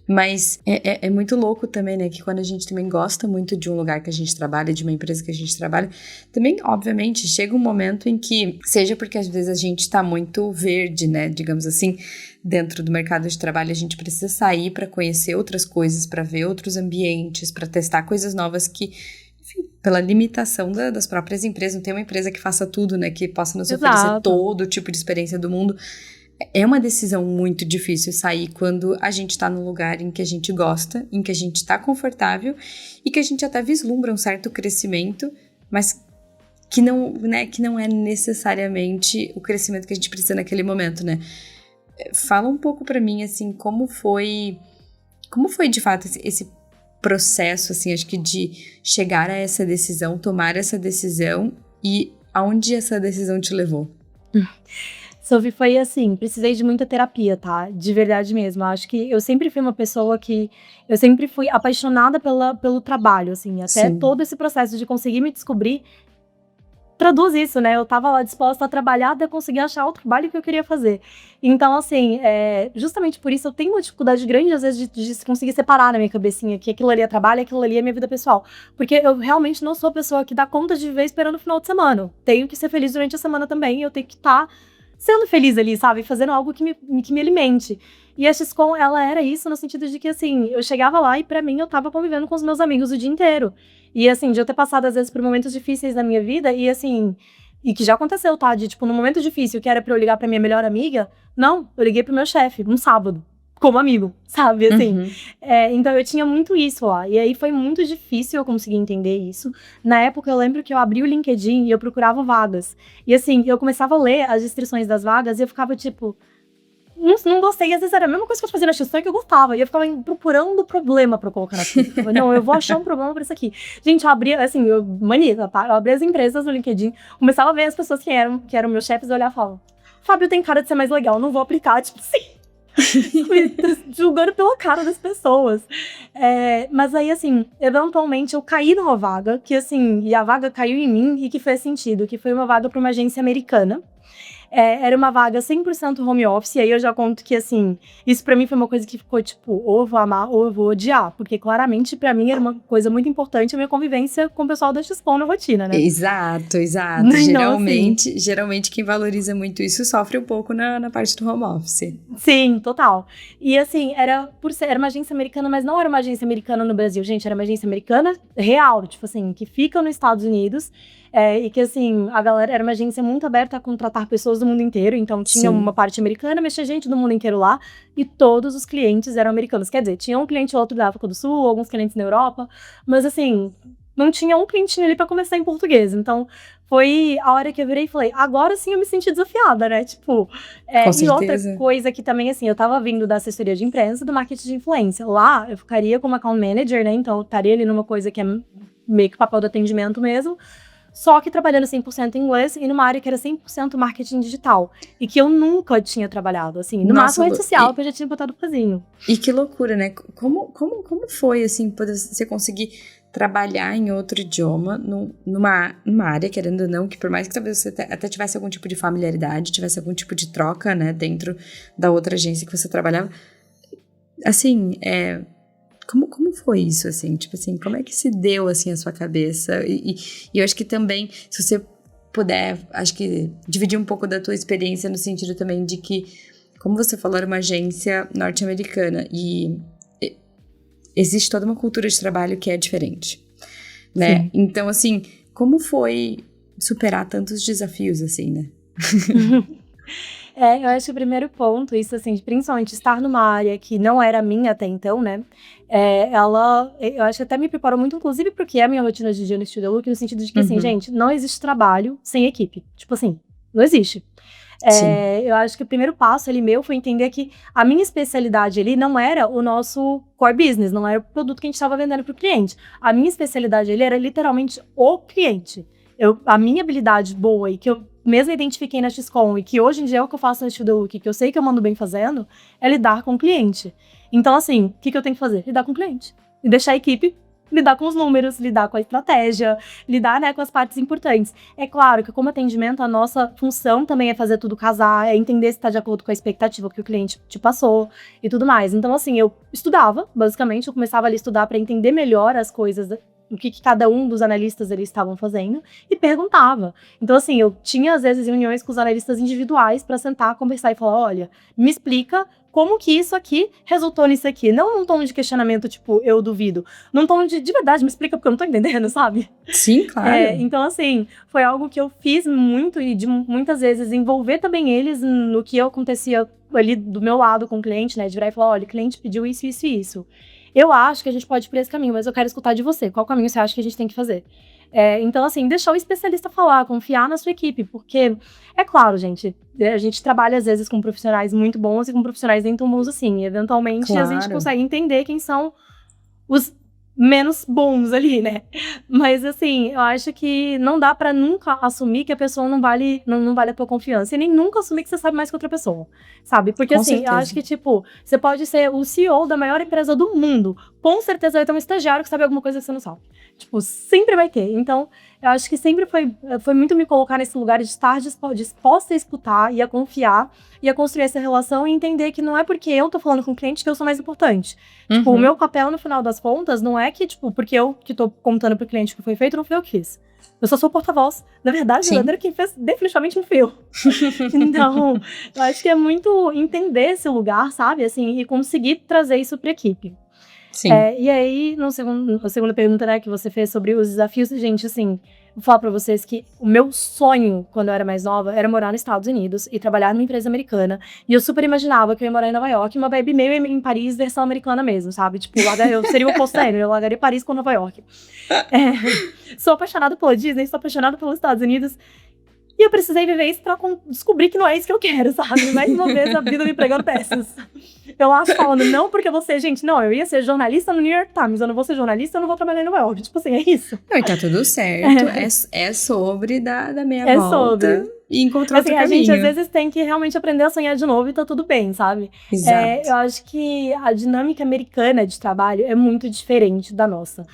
mas é muito louco também, né, que quando a gente também gosta muito de um lugar que a gente trabalha, de uma empresa que a gente trabalha, também, obviamente, chega um momento em que, seja porque às vezes a gente tá muito verde, né, digamos assim, dentro do mercado de trabalho, a gente precisa sair para conhecer outras coisas, para ver outros ambientes, para testar coisas novas que, enfim, pela limitação das próprias empresas, não tem uma empresa que faça tudo, né, que possa nos oferecer todo tipo de experiência do mundo. É uma decisão muito difícil sair quando a gente tá num lugar em que a gente gosta, em que a gente tá confortável e que a gente até vislumbra um certo crescimento, mas que não é necessariamente o crescimento que a gente precisa naquele momento, né? Fala um pouco pra mim, assim, como foi de fato esse processo, assim, acho que de chegar a essa decisão, tomar essa decisão e aonde essa decisão te levou? Sophie, foi assim, precisei de muita terapia, tá? De verdade mesmo. Eu acho que eu sempre fui uma pessoa que... Eu sempre fui apaixonada pelo trabalho, assim. Até Sim. todo esse processo de conseguir me descobrir traduz isso, né? Eu tava lá disposta a trabalhar até conseguir achar o trabalho que eu queria fazer. Então, assim, justamente por isso eu tenho uma dificuldade grande, às vezes, de conseguir separar na minha cabecinha que aquilo ali é trabalho e aquilo ali é minha vida pessoal. Porque eu realmente não sou a pessoa que dá conta de viver esperando o final de semana. Eu tenho que ser feliz durante a semana também e eu tenho que estar sendo feliz ali, sabe? Fazendo algo que me alimente. E a XCOM, ela era isso no sentido de que, assim, eu chegava lá e pra mim eu tava convivendo com os meus amigos o dia inteiro. E, assim, de eu ter passado, às vezes, por momentos difíceis na minha vida e, assim... E que já aconteceu, tá? De, tipo, num momento difícil, que era pra eu ligar pra minha melhor amiga, não, eu liguei pro meu chefe, um sábado, como amigo, sabe? Assim, Uhum. então eu tinha muito isso lá. E aí foi muito difícil eu conseguir entender isso. Na época, eu lembro que eu abri o LinkedIn e eu procurava vagas. E, assim, eu começava a ler as descrições das vagas e eu ficava, tipo... Não gostei, às vezes era a mesma coisa que eu fazia na XP que eu gostava. E eu ficava procurando problema pra colocar na XP. Não, eu vou achar um problema pra isso aqui. Gente, eu abria, assim, maníaca, tá? Eu abria as empresas no LinkedIn, começava a ver as pessoas que eram meus chefes e olhar e falava: Fábio tem cara de ser mais legal, não vou aplicar, tipo assim. Julgando pela cara das pessoas. Mas aí, assim, eventualmente eu caí numa vaga, que assim, e a vaga caiu em mim e que fez sentido, que foi uma vaga pra uma agência americana. Era uma vaga 100% home office, e aí eu já conto que, assim, isso pra mim foi uma coisa que ficou, tipo, ou eu vou amar ou eu vou odiar, porque claramente pra mim era uma coisa muito importante a minha convivência com o pessoal da XPON na rotina, né? Exato. Então, assim, Geralmente quem valoriza muito isso sofre um pouco na parte do home office. sim, total. E assim, era uma agência americana, mas não era uma agência americana no Brasil, gente, era uma agência americana real, tipo assim, que fica nos Estados Unidos, e que assim, a galera era uma agência muito aberta a contratar pessoas do mundo inteiro, então tinha Sim. uma parte americana, mas tinha gente do mundo inteiro lá, e todos os clientes eram americanos. Quer dizer, tinha um cliente ou outro da África do Sul, alguns clientes na Europa, mas assim, não tinha um clientinho ali pra conversar em português, então... Foi a hora que eu virei e falei, agora sim eu me senti desafiada, né? Tipo, Com e outra certeza. coisa que também, assim, eu tava vindo da assessoria de imprensa, do marketing de influência. Lá, eu ficaria como account manager, né? Então, eu estaria ali numa coisa que é meio que papel do atendimento mesmo. Só que trabalhando 100% em inglês e numa área que era 100% marketing digital. E que eu nunca tinha trabalhado, assim. No Nossa, máximo rede Lu, social, que eu já tinha botado pezinho. e que loucura, né? Como foi, assim, poder você conseguir trabalhar em outro idioma, numa área, querendo ou não, que por mais que talvez você até tivesse algum tipo de familiaridade, tivesse algum tipo de troca, né, dentro da outra agência que você trabalhava, assim, como foi isso, assim? Tipo assim, como é que se deu, assim, a sua cabeça? E eu acho que também, se você puder, acho que dividir um pouco da tua experiência no sentido também de que, como você falou, era uma agência norte-americana e existe toda uma cultura de trabalho que é diferente, né? Sim. Então, assim, como foi superar tantos desafios, assim, né? Eu acho que o primeiro ponto, isso assim, principalmente estar numa área que não era minha até então, né? Eu acho que até me preparou muito, inclusive, porque é a minha rotina de dia no Studio Look, no sentido de que, assim, gente, não existe trabalho sem equipe. Tipo assim, não existe. Sim. Eu acho que o primeiro passo ali meu foi entender que a minha especialidade ali não era o nosso core business, não era o produto que a gente estava vendendo para o cliente. A minha especialidade ali era literalmente o cliente. A minha habilidade boa e que eu mesmo identifiquei na XCOM e que hoje em dia é o que eu faço no Studio Look, que eu sei que eu mando bem fazendo, é lidar com o cliente. Então, assim, o que eu tenho que fazer? Lidar com o cliente. E deixar a equipe lidar com os números, lidar com a estratégia, lidar, né, com as partes importantes. É claro que como atendimento, a nossa função também é fazer tudo casar, é entender se está de acordo com a expectativa que o cliente te passou e tudo mais. Então, assim, eu estudava, basicamente, eu começava ali a estudar para entender melhor as coisas, o que cada um dos analistas ali estavam fazendo, e perguntava. Então, assim, eu tinha, às vezes, reuniões com os analistas individuais para sentar, conversar e falar, olha, me explica como que isso aqui resultou nisso aqui. Não num tom de questionamento, tipo, eu duvido. Num tom de verdade, me explica porque eu não tô entendendo, sabe? Sim, claro. Então, assim, foi algo que eu fiz muito e de muitas vezes envolver também eles no que acontecia ali do meu lado com o cliente, né? De virar e falar, olha, o cliente pediu isso, isso e isso. Eu acho que a gente pode ir por esse caminho, mas eu quero escutar de você. Qual caminho você acha que a gente tem que fazer? Então, assim, deixar o especialista falar, confiar na sua equipe, porque, é claro, gente, a gente trabalha às vezes com profissionais muito bons e com profissionais nem tão bons assim. E, eventualmente, a gente Claro. consegue entender quem são os menos bons ali, né? Mas, assim, eu acho que não dá pra nunca assumir que a pessoa não vale a tua confiança. E nem nunca assumir que você sabe mais que outra pessoa, sabe? Porque, Com assim, eu acho certeza. que, tipo, você pode ser o CEO da maior empresa do mundo. Com certeza vai ter um estagiário que sabe alguma coisa que você não sabe. Tipo, sempre vai ter. Então, eu acho que sempre foi muito me colocar nesse lugar de estar disposta a escutar e a confiar e a construir essa relação e entender que não é porque eu tô falando com o cliente que eu sou mais importante. Tipo, o meu papel, no final das contas, não é que, tipo, porque eu que tô contando pro cliente o que foi feito, não foi eu que fiz. Eu só sou porta-voz. Na verdade, o verdadeiro quem fez definitivamente não fui eu. Então, eu acho que é muito entender esse lugar, sabe? Assim, e conseguir trazer isso pra equipe. Sim. E aí, na segunda pergunta, né, que você fez sobre os desafios, gente, assim, vou falar pra vocês que o meu sonho, quando eu era mais nova, era morar nos Estados Unidos e trabalhar numa empresa americana. E eu super imaginava que eu ia morar em Nova York, uma vibe meio em Paris, versão americana mesmo, sabe? Tipo, eu seria o oposto, eu largaria Paris com Nova York. Sou apaixonada pela Disney, sou apaixonada pelos Estados Unidos. E eu precisei viver isso pra descobrir que não é isso que eu quero, sabe? Mais uma vez, a vida me pregando peças. Eu acho falando, não porque você, gente, não, eu ia ser jornalista no New York Times, eu não vou ser jornalista, eu não vou trabalhar em Nova York. Tipo assim, é isso. Não, e tá tudo certo. É sobre dar meia volta sobre. e encontrar Assim, outro a gente caminho. às vezes tem que realmente aprender a sonhar de novo e tá tudo bem, sabe? Exato. Eu acho que a dinâmica americana de trabalho é muito diferente da nossa.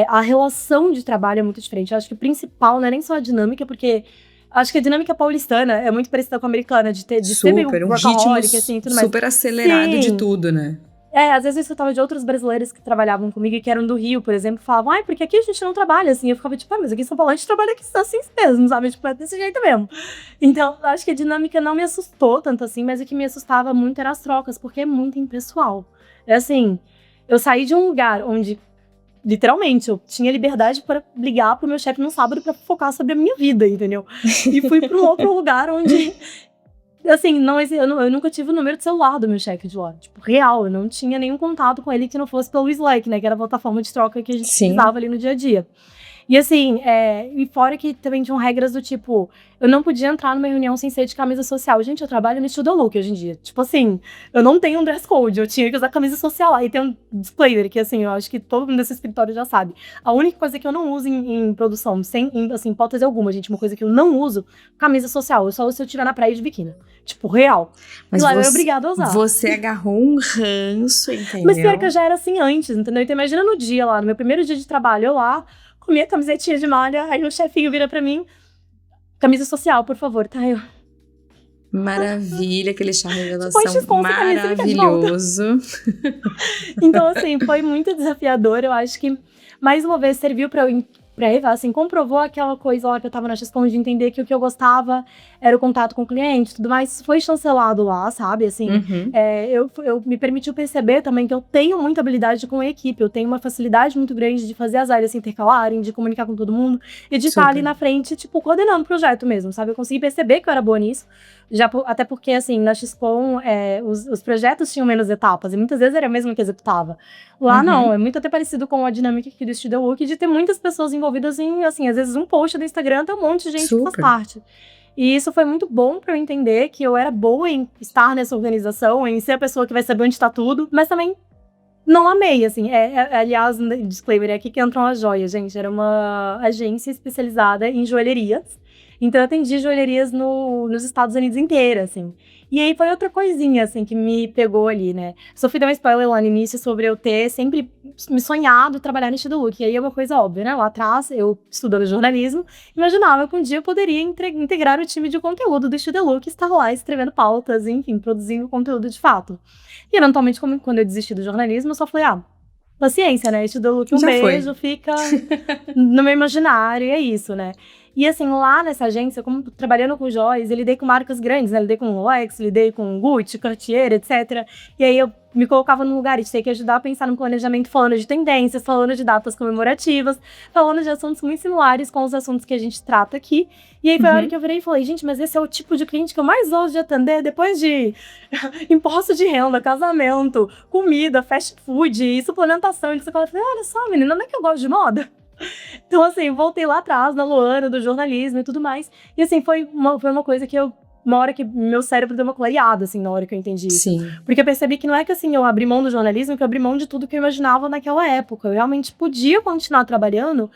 A relação de trabalho é muito diferente. Eu acho que o principal não é nem só a dinâmica, porque acho que a dinâmica paulistana é muito parecida com a americana, de ser meio Super, um ritmo workaholic, assim, tudo mais. super acelerado de Sim. tudo, né? Às vezes eu escutava de outros brasileiros que trabalhavam comigo e que eram do Rio, por exemplo, falavam, porque aqui a gente não trabalha assim. Eu ficava tipo, mas aqui em São Paulo a gente trabalha aqui assim mesmo, sabe? Tipo, é desse jeito mesmo. Então, acho que a dinâmica não me assustou tanto assim, mas o que me assustava muito eram as trocas, porque é muito impessoal. É assim, eu saí de um lugar onde, literalmente, eu tinha liberdade para ligar pro meu chefe no sábado para focar sobre a minha vida, entendeu? E fui para um outro lugar onde, assim, eu nunca tive o número de celular do meu chefe de lá. Tipo, real, eu não tinha nenhum contato com ele que não fosse pelo Slack, né? Que era a plataforma de troca que a gente utilizava ali no dia a dia. E assim, e fora que também tinham regras do tipo, eu não podia entrar numa reunião sem ser de camisa social. Gente, eu trabalho no Studio Look hoje em dia. Tipo assim, eu não tenho um dress code, eu tinha que usar camisa social. Aí tem um disclaimer que, assim, eu acho que todo mundo desse escritório já sabe. A única coisa que eu não uso em produção, assim, hipótese alguma, gente, uma coisa que eu não uso, camisa social. Eu só uso se eu estiver na praia de biquíni. Tipo, real. Mas e lá eu era obrigada a usar. Você agarrou um ranço, entendeu? Mas pior que eu já era assim antes, entendeu? Então imagina no dia lá, no meu primeiro dia de trabalho, eu lá, com minha camisetinha de malha, aí o chefinho vira pra mim, camisa social, por favor, tá? Eu... Maravilha, aquele chá revelação maravilhoso. maravilhoso. Então, assim, foi muito desafiador. Eu acho que, mais uma vez, serviu pra eu assim, comprovou aquela coisa lá que eu tava na XCOM de entender que o que eu gostava era o contato com o cliente e tudo mais. Foi chancelado lá, sabe? Assim, eu me permitiu perceber também que eu tenho muita habilidade com a equipe. Eu tenho uma facilidade muito grande de fazer as áreas se intercalarem, de comunicar com todo mundo e de estar ali na frente, tipo, coordenando o projeto mesmo, sabe? Eu consegui perceber que eu era boa nisso. Até porque, assim, na XCOM, os projetos tinham menos etapas e muitas vezes era eu mesma que executava. Lá não, é muito até parecido com a dinâmica aqui do Studio Look de ter muitas pessoas envolvidas em, assim, às vezes um post do Instagram tem um monte de gente que faz parte. E isso foi muito bom pra eu entender que eu era boa em estar nessa organização, em ser a pessoa que vai saber onde tá tudo, mas também não amei, assim. Aliás, disclaimer, é aqui que entram as joias, gente. Era uma agência especializada em joalherias. Então, eu atendi joalherias nos Estados Unidos inteira, assim. E aí, foi outra coisinha, assim, que me pegou ali, né? Sofri dar um spoiler lá no início sobre eu ter sempre me sonhado trabalhar no Studio Look. E aí, é uma coisa óbvia, né? Lá atrás, eu estudando jornalismo, imaginava que um dia eu poderia integrar o time de conteúdo do Studio Look, estar lá escrevendo pautas, enfim, produzindo conteúdo de fato. E, eventualmente, quando eu desisti do jornalismo, eu só falei, paciência, né? Studio Look, um beijo, fica no meu imaginário, e é isso, né? E assim, lá nessa agência, como trabalhando com joias, eu lidei com marcas grandes, né? Lidei com Rolex, lidei com Gucci, Cartier, etc. E aí eu me colocava num lugar de ter que ajudar a pensar no planejamento, falando de tendências, falando de datas comemorativas, falando de assuntos muito similares com os assuntos que a gente trata aqui. E aí foi a hora que eu virei e falei, gente, mas esse é o tipo de cliente que eu mais gosto de atender depois de imposto de renda, casamento, comida, fast food e suplementação. E você fala, olha só, menina, não é que eu gosto de moda? Então, assim, voltei lá atrás, na Luana, do jornalismo e tudo mais. E, assim, foi uma coisa que eu uma hora que meu cérebro deu uma clareada, assim, na hora que eu entendi isso. Sim. Porque eu percebi que não é que, assim, eu abri mão do jornalismo, que eu abri mão de tudo que eu imaginava naquela época. Eu realmente podia continuar trabalhando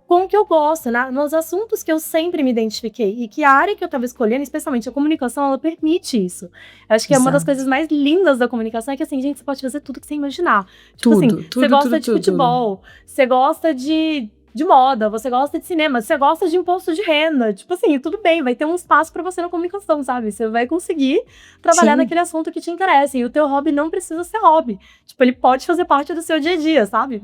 com o que eu gosto, né? Nos assuntos que eu sempre me identifiquei. E que a área que eu tava escolhendo, especialmente a comunicação, ela permite isso. Eu acho que é uma das coisas mais lindas da comunicação, é que, assim, gente, você pode fazer tudo que você imaginar. Tipo assim, você gosta de futebol, você gosta de moda, você gosta de cinema, você gosta de imposto de renda. Tipo assim, tudo bem, vai ter um espaço pra você na comunicação, sabe? Você vai conseguir trabalhar naquele assunto que te interessa. E o teu hobby não precisa ser hobby. Tipo, ele pode fazer parte do seu dia a dia, sabe?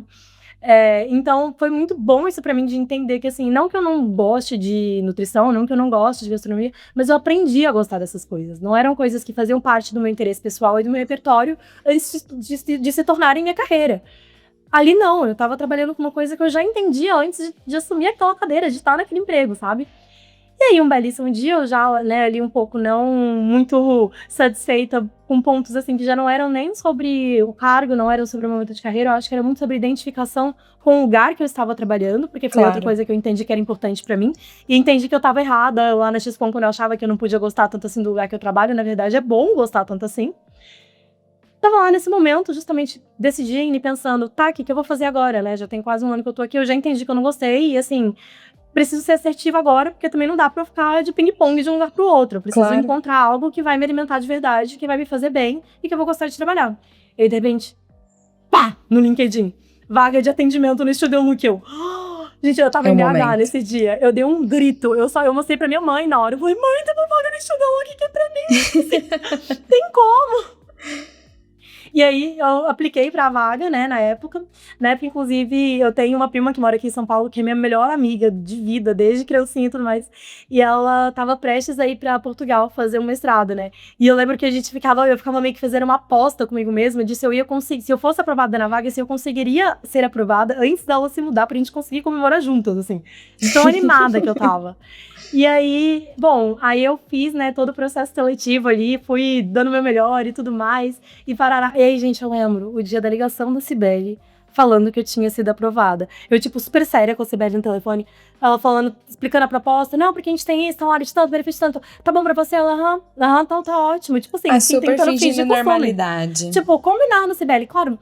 Então, foi muito bom isso pra mim de entender que, assim, não que eu não goste de nutrição, não que eu não goste de gastronomia, mas eu aprendi a gostar dessas coisas. Não eram coisas que faziam parte do meu interesse pessoal e do meu repertório antes de se tornarem minha carreira. Ali não, eu tava trabalhando com uma coisa que eu já entendia antes de assumir aquela cadeira, de estar naquele emprego, sabe? E aí, um belíssimo dia, eu já, né, ali um pouco não muito satisfeita com pontos, assim, que já não eram nem sobre o cargo, não eram sobre o momento de carreira, eu acho que era muito sobre identificação com o lugar que eu estava trabalhando, porque foi outra coisa que eu entendi que era importante pra mim, e entendi que eu tava errada lá na XCOM, quando eu achava que eu não podia gostar tanto assim do lugar que eu trabalho. Na verdade, é bom gostar tanto assim. Tava lá nesse momento, justamente decidindo e pensando, tá, o que eu vou fazer agora, né? Já tem quase um ano que eu tô aqui, eu já entendi que eu não gostei, e assim, preciso ser assertiva agora, porque também não dá pra eu ficar de ping-pong de um lugar pro outro. Eu preciso encontrar algo que vai me alimentar de verdade, que vai me fazer bem e que eu vou gostar de trabalhar. E aí, de repente, pá, no LinkedIn, vaga de atendimento no Estúdio Look. Gente, eu tava em BH nesse dia, eu dei um grito, eu mostrei pra minha mãe na hora, eu falei, mãe, tem uma vaga no Estúdio Look que é pra mim, tem como? E aí, eu apliquei pra vaga, né, na época, porque inclusive eu tenho uma prima que mora aqui em São Paulo, que é minha melhor amiga de vida, desde criancinha e tudo mais, e ela tava prestes a ir pra Portugal fazer um mestrado, né, e eu lembro que eu ficava meio que fazendo uma aposta comigo mesma, de se eu ia conseguir, se eu fosse aprovada na vaga, se eu conseguiria ser aprovada antes dela se mudar pra gente conseguir comemorar juntas, assim, de tão animada que eu tava. E aí, aí eu fiz, né, todo o processo seletivo ali, fui dando o meu melhor e tudo mais, e parará. E aí, gente, eu lembro o dia da ligação da Cibele, falando que eu tinha sido aprovada. Eu, tipo, super séria com a Cibele no telefone, ela falando, explicando a proposta, não, porque a gente tem isso, salário de tanto, benefício de tanto, tá bom pra você? Ela, então tá ótimo. Tipo assim, super fingindo normalidade. Tipo, combinado, Cibele, claro.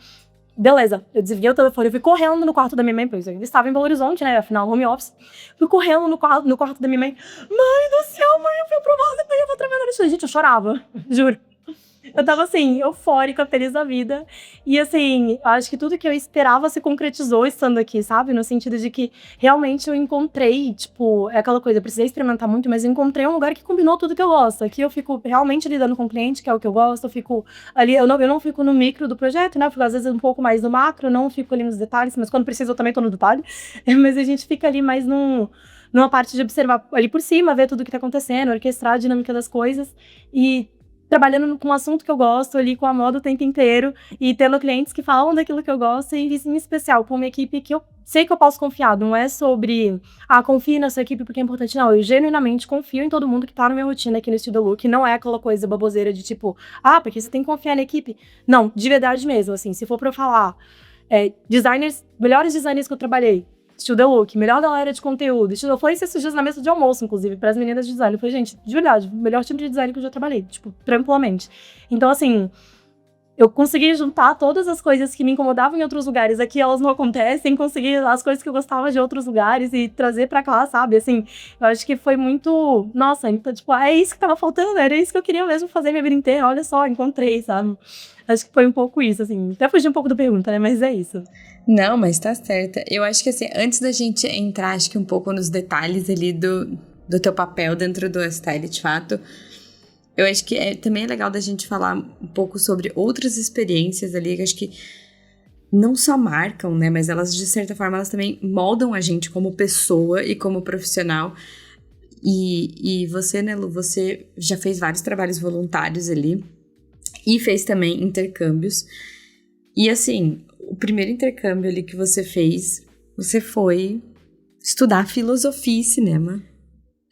Beleza, eu desliguei o telefone, eu fui correndo no quarto da minha mãe, pois eu ainda estava em Belo Horizonte, né, afinal, home office. Fui correndo no quarto da minha mãe. Mãe do céu, mãe, eu fui aprovada, mãe, eu vou trabalhar nisso. Gente, eu chorava, juro. Eu tava, assim, eufórica, feliz da vida. E, assim, acho que tudo que eu esperava se concretizou estando aqui, sabe? No sentido de que realmente eu encontrei, tipo, é aquela coisa, eu precisei experimentar muito, mas eu encontrei um lugar que combinou tudo que eu gosto. Aqui eu fico realmente lidando com o cliente, que é o que eu gosto, eu fico ali, eu não fico no micro do projeto, né? Eu fico, às vezes, um pouco mais no macro, não fico ali nos detalhes, mas quando preciso eu também tô no detalhe. Mas a gente fica ali mais numa parte de observar ali por cima, ver tudo que tá acontecendo, orquestrar a dinâmica das coisas e trabalhando com um assunto que eu gosto ali, com a moda o tempo inteiro, e tendo clientes que falam daquilo que eu gosto, e em especial com uma equipe que eu sei que eu posso confiar. Não é sobre, confie na sua equipe porque é importante. Não, eu genuinamente confio em todo mundo que tá na minha rotina aqui no Estúdio Look. Não é aquela coisa baboseira de tipo, porque você tem que confiar na equipe. Não, de verdade mesmo, assim, se for pra eu falar, melhores designers que eu trabalhei, Estúdio Look, melhor galera de conteúdo. Eu falei isso esses dias na mesa de almoço, inclusive, para as meninas de design. Eu falei, gente, de verdade, o melhor time de design que eu já trabalhei, tipo, tranquilamente. Então, assim, eu consegui juntar todas as coisas que me incomodavam em outros lugares. Aqui elas não acontecem, consegui as coisas que eu gostava de outros lugares e trazer pra cá, sabe? Assim, eu acho que foi muito... Nossa, então, tipo, é isso que tava faltando, era isso que eu queria mesmo fazer minha vida inteira. Olha só, encontrei, sabe? Acho que foi um pouco isso, assim. Até fugi um pouco da pergunta, né? Mas é isso. Não, mas tá certa. Eu acho que, assim, antes da gente entrar, acho que um pouco nos detalhes ali do teu papel dentro do Style, de fato, eu acho que também é legal da gente falar um pouco sobre outras experiências ali, que acho que não só marcam, né? Mas elas, de certa forma, elas também moldam a gente como pessoa e como profissional. E você, né, Lu, você já fez vários trabalhos voluntários ali e fez também intercâmbios. E, assim, o primeiro intercâmbio ali que você fez, você foi estudar filosofia e cinema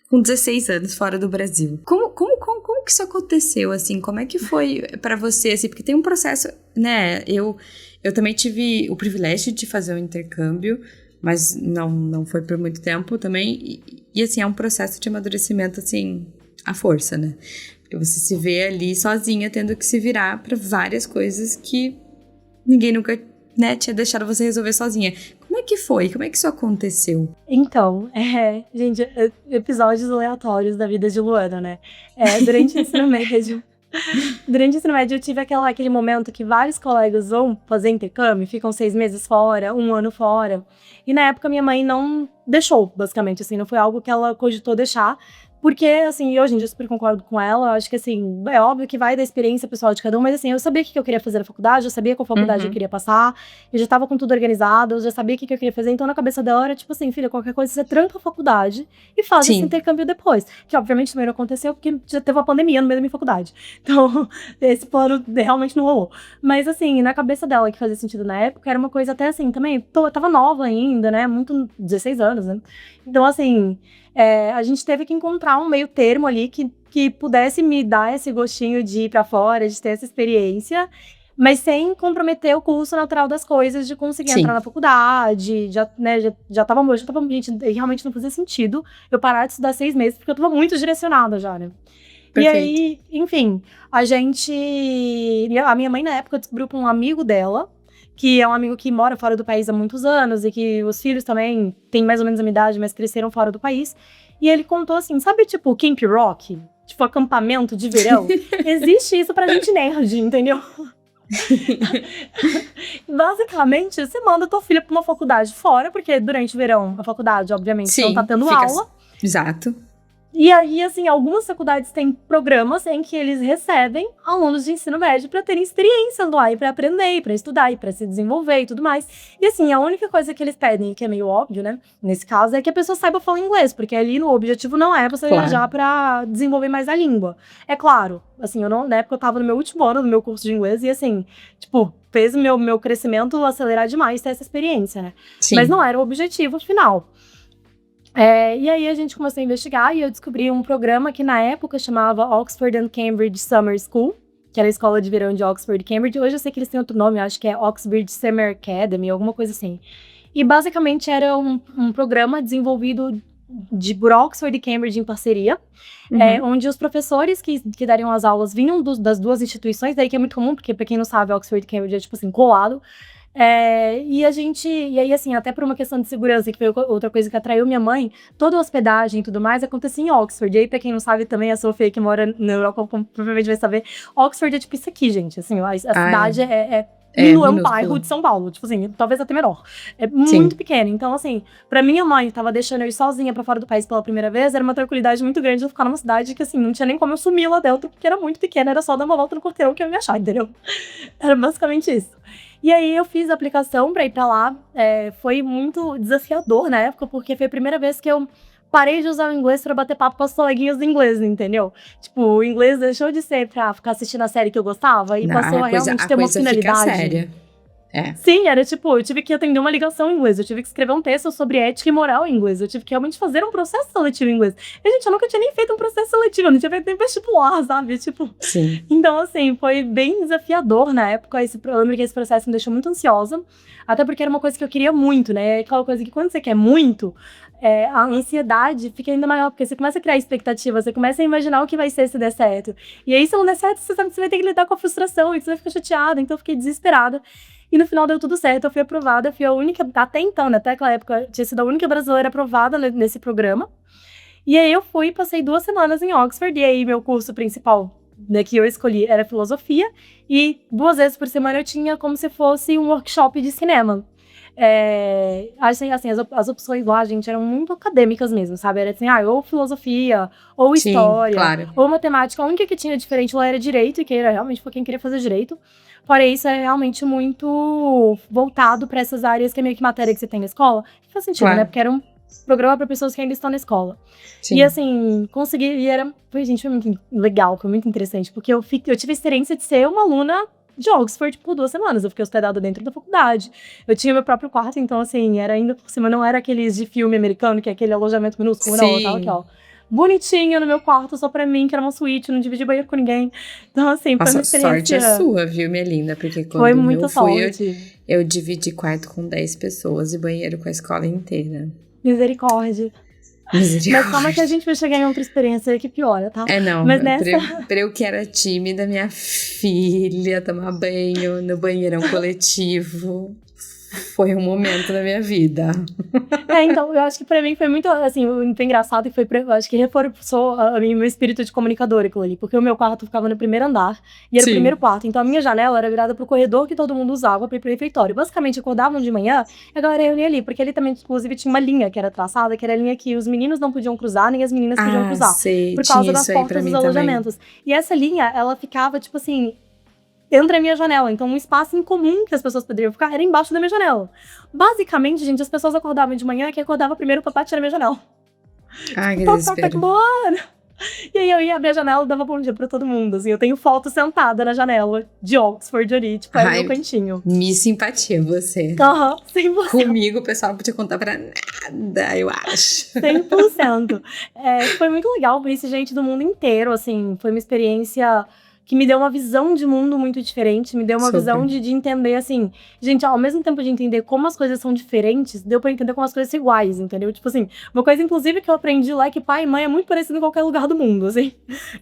com 16 anos fora do Brasil. Como que isso aconteceu, assim? Como é que foi pra você, assim? Porque tem um processo, né? Eu também tive o privilégio de fazer um intercâmbio, mas não foi por muito tempo também. E assim, é um processo de amadurecimento, assim, a força, né? Porque você se vê ali sozinha, tendo que se virar pra várias coisas que ninguém nunca, né, tinha deixado você resolver sozinha. Como é que foi? Como é que isso aconteceu? Então, gente, episódios aleatórios da vida de Luana, né? Durante o ensino médio, eu tive aquele momento que vários colegas vão fazer intercâmbio, ficam 6 meses fora, 1 ano fora. E na época minha mãe não deixou, basicamente, assim, não foi algo que ela cogitou deixar. Porque, assim, hoje em dia eu super concordo com ela, acho que, assim, é óbvio que vai da experiência pessoal de cada um, mas, assim, eu sabia o que eu queria fazer na faculdade, eu sabia qual faculdade eu queria passar, eu já tava com tudo organizado, eu já sabia o que eu queria fazer, então na cabeça dela era, tipo assim, filha, qualquer coisa você tranca a faculdade e faz esse Sim. intercâmbio depois. Que, obviamente, também não aconteceu, porque já teve uma pandemia no meio da minha faculdade. Então, esse plano realmente não rolou. Mas, assim, na cabeça dela, que fazia sentido na época, era uma coisa até, assim, também, eu tava nova ainda, né, muito, 16 anos, né. Então, assim... a gente teve que encontrar um meio termo ali que pudesse me dar esse gostinho de ir pra fora, de ter essa experiência, mas sem comprometer o curso natural das coisas, de conseguir Sim. entrar na faculdade, já tava, gente, realmente não fazia sentido eu parar de estudar 6 meses, porque eu tava muito direcionada já, né? Perfeito. E aí, enfim, a minha mãe na época descobriu pra um amigo dela, que é um amigo que mora fora do país há muitos anos e que os filhos também têm mais ou menos a minha idade, mas cresceram fora do país. E ele contou assim, sabe tipo Camp Rock? Tipo acampamento de verão? Existe isso pra gente nerd, entendeu? Basicamente, você manda tua filha pra uma faculdade fora, porque durante o verão a faculdade, obviamente, não tá tendo aula. Exato. E aí, assim, algumas faculdades têm programas em que eles recebem alunos de ensino médio para terem experiências lá e para aprender, para estudar e para se desenvolver e tudo mais. E assim, a única coisa que eles pedem, que é meio óbvio, né, nesse caso, é que a pessoa saiba falar inglês, porque ali o objetivo não é você viajar para desenvolver mais a língua. É claro, assim, na época eu tava no meu último ano do meu curso de inglês e assim, tipo, fez o meu crescimento acelerar demais ter essa experiência, né? Sim. Mas não era o objetivo final. E aí a gente começou a investigar e eu descobri um programa que na época chamava Oxford and Cambridge Summer School, que era a escola de verão de Oxford e Cambridge. Hoje eu sei que eles têm outro nome, acho que é Oxford Summer Academy, alguma coisa assim. E basicamente era um programa desenvolvido por Oxford e Cambridge em parceria, onde os professores que dariam as aulas vinham das duas instituições, daí que é muito comum, porque pra quem não sabe, Oxford e Cambridge é tipo assim, colado. E aí, assim, até por uma questão de segurança, que foi outra coisa que atraiu minha mãe, toda a hospedagem e tudo mais acontecia em Oxford. E aí, pra quem não sabe também, a Sofia, que mora na Europa, provavelmente vai saber, Oxford é tipo isso aqui, gente, assim, a cidade é um bairro de São Paulo, tipo assim, talvez até menor. É muito pequeno. Então, assim, pra minha mãe, tava deixando eu ir sozinha pra fora do país pela primeira vez, era uma tranquilidade muito grande eu ficar numa cidade que, assim, não tinha nem como eu sumir lá dentro, porque era muito pequena, era só dar uma volta no quarteirão que eu ia me achar, entendeu? Era basicamente isso. E aí eu fiz a aplicação pra ir pra lá, foi muito desafiador na época, porque foi a primeira vez que eu parei de usar o inglês pra bater papo com as coleguinhas do inglês, entendeu? Tipo, o inglês deixou de ser pra ficar assistindo a série que eu gostava e passou a realmente ter uma finalidade. Fica séria. Sim, era tipo, eu tive que atender uma ligação em inglês, eu tive que escrever um texto sobre ética e moral em inglês, eu tive que realmente fazer um processo seletivo em inglês. E, gente, eu nunca tinha nem feito um processo seletivo, eu não tinha feito nem vestibular, sabe? Tipo, sim. Então, assim, foi bem desafiador na época, eu lembro que esse processo me deixou muito ansiosa, até porque era uma coisa que eu queria muito, né? Aquela coisa que quando você quer muito, a ansiedade fica ainda maior, porque você começa a criar expectativa, você começa a imaginar o que vai ser se der certo. E aí, se não der certo, você sabe que você vai ter que lidar com a frustração, e você vai ficar chateada, então eu fiquei desesperada. E no final deu tudo certo, eu fui aprovada, fui a única, até então, né, até aquela época, tinha sido a única brasileira aprovada nesse programa. E aí eu fui, passei 2 semanas em Oxford, e aí meu curso principal, né, que eu escolhi era filosofia, e 2 vezes por semana eu tinha como se fosse um workshop de cinema. Assim, as opções lá, gente, eram muito acadêmicas mesmo, sabe? Era assim, ou filosofia, ou história, claro. ou matemática. A única que tinha diferente lá era direito, que era realmente pra quem queria fazer direito. Porém, isso é realmente muito voltado pra essas áreas que é meio que matéria que você tem na escola. Faz sentido, né? Porque era um programa pra pessoas que ainda estão na escola. Sim. E assim, consegui, foi muito legal, foi muito interessante, porque eu tive a experiência de ser uma aluna de Oxford por 2 semanas. Eu fiquei hospedada dentro da faculdade. Eu tinha meu próprio quarto, então assim, era ainda por cima, não era aqueles de filme americano, que é aquele alojamento minúsculo, não, eu tava aqui, ó. Bonitinho no meu quarto, só pra mim, que era uma suíte, não dividi banheiro com ninguém. Então, assim, foi uma experiência... sorte é sua, viu, minha linda? Porque quando foi muita sorte. Eu dividi quarto com 10 pessoas e banheiro com a escola inteira. Misericórdia. Mas calma que a gente vai chegar em outra experiência que piora, tá? Não, mas nessa... pra eu que era tímida, minha filha tomar banho no banheirão coletivo foi um momento da minha vida. Então, eu acho que pra mim foi muito, assim, muito engraçado e eu acho que reforçou meu espírito de comunicadora aquilo ali, porque o meu quarto ficava no primeiro andar e era o primeiro quarto, então a minha janela era virada pro corredor que todo mundo usava pra ir pro refeitório. Basicamente, acordavam de manhã e a galera ia ali, porque ali também, inclusive, tinha uma linha que era traçada, que era a linha que os meninos não podiam cruzar, nem as meninas podiam cruzar, por causa das portas dos alojamentos. Também. E essa linha, ela ficava, tipo assim, entre a minha janela. Então, um espaço em comum que as pessoas poderiam ficar era embaixo da minha janela. Basicamente, gente, as pessoas acordavam de manhã, que acordava primeiro pra bater na minha janela. Ai, que desespero. E aí eu ia abrir a janela e dava bom dia pra todo mundo, assim. Eu tenho foto sentada na janela de Oxford ali, tipo, era meu cantinho. Me simpatia você. 100%. Comigo o pessoal não podia contar pra nada, eu acho. 100%. Foi muito legal conhecer gente do mundo inteiro, assim. Foi uma experiência que me deu uma visão de mundo muito diferente, me deu uma visão de entender, assim, gente, ao mesmo tempo de entender como as coisas são diferentes, deu pra entender como as coisas são iguais, entendeu? Tipo assim, uma coisa, inclusive, que eu aprendi lá é que pai e mãe é muito parecido em qualquer lugar do mundo, assim,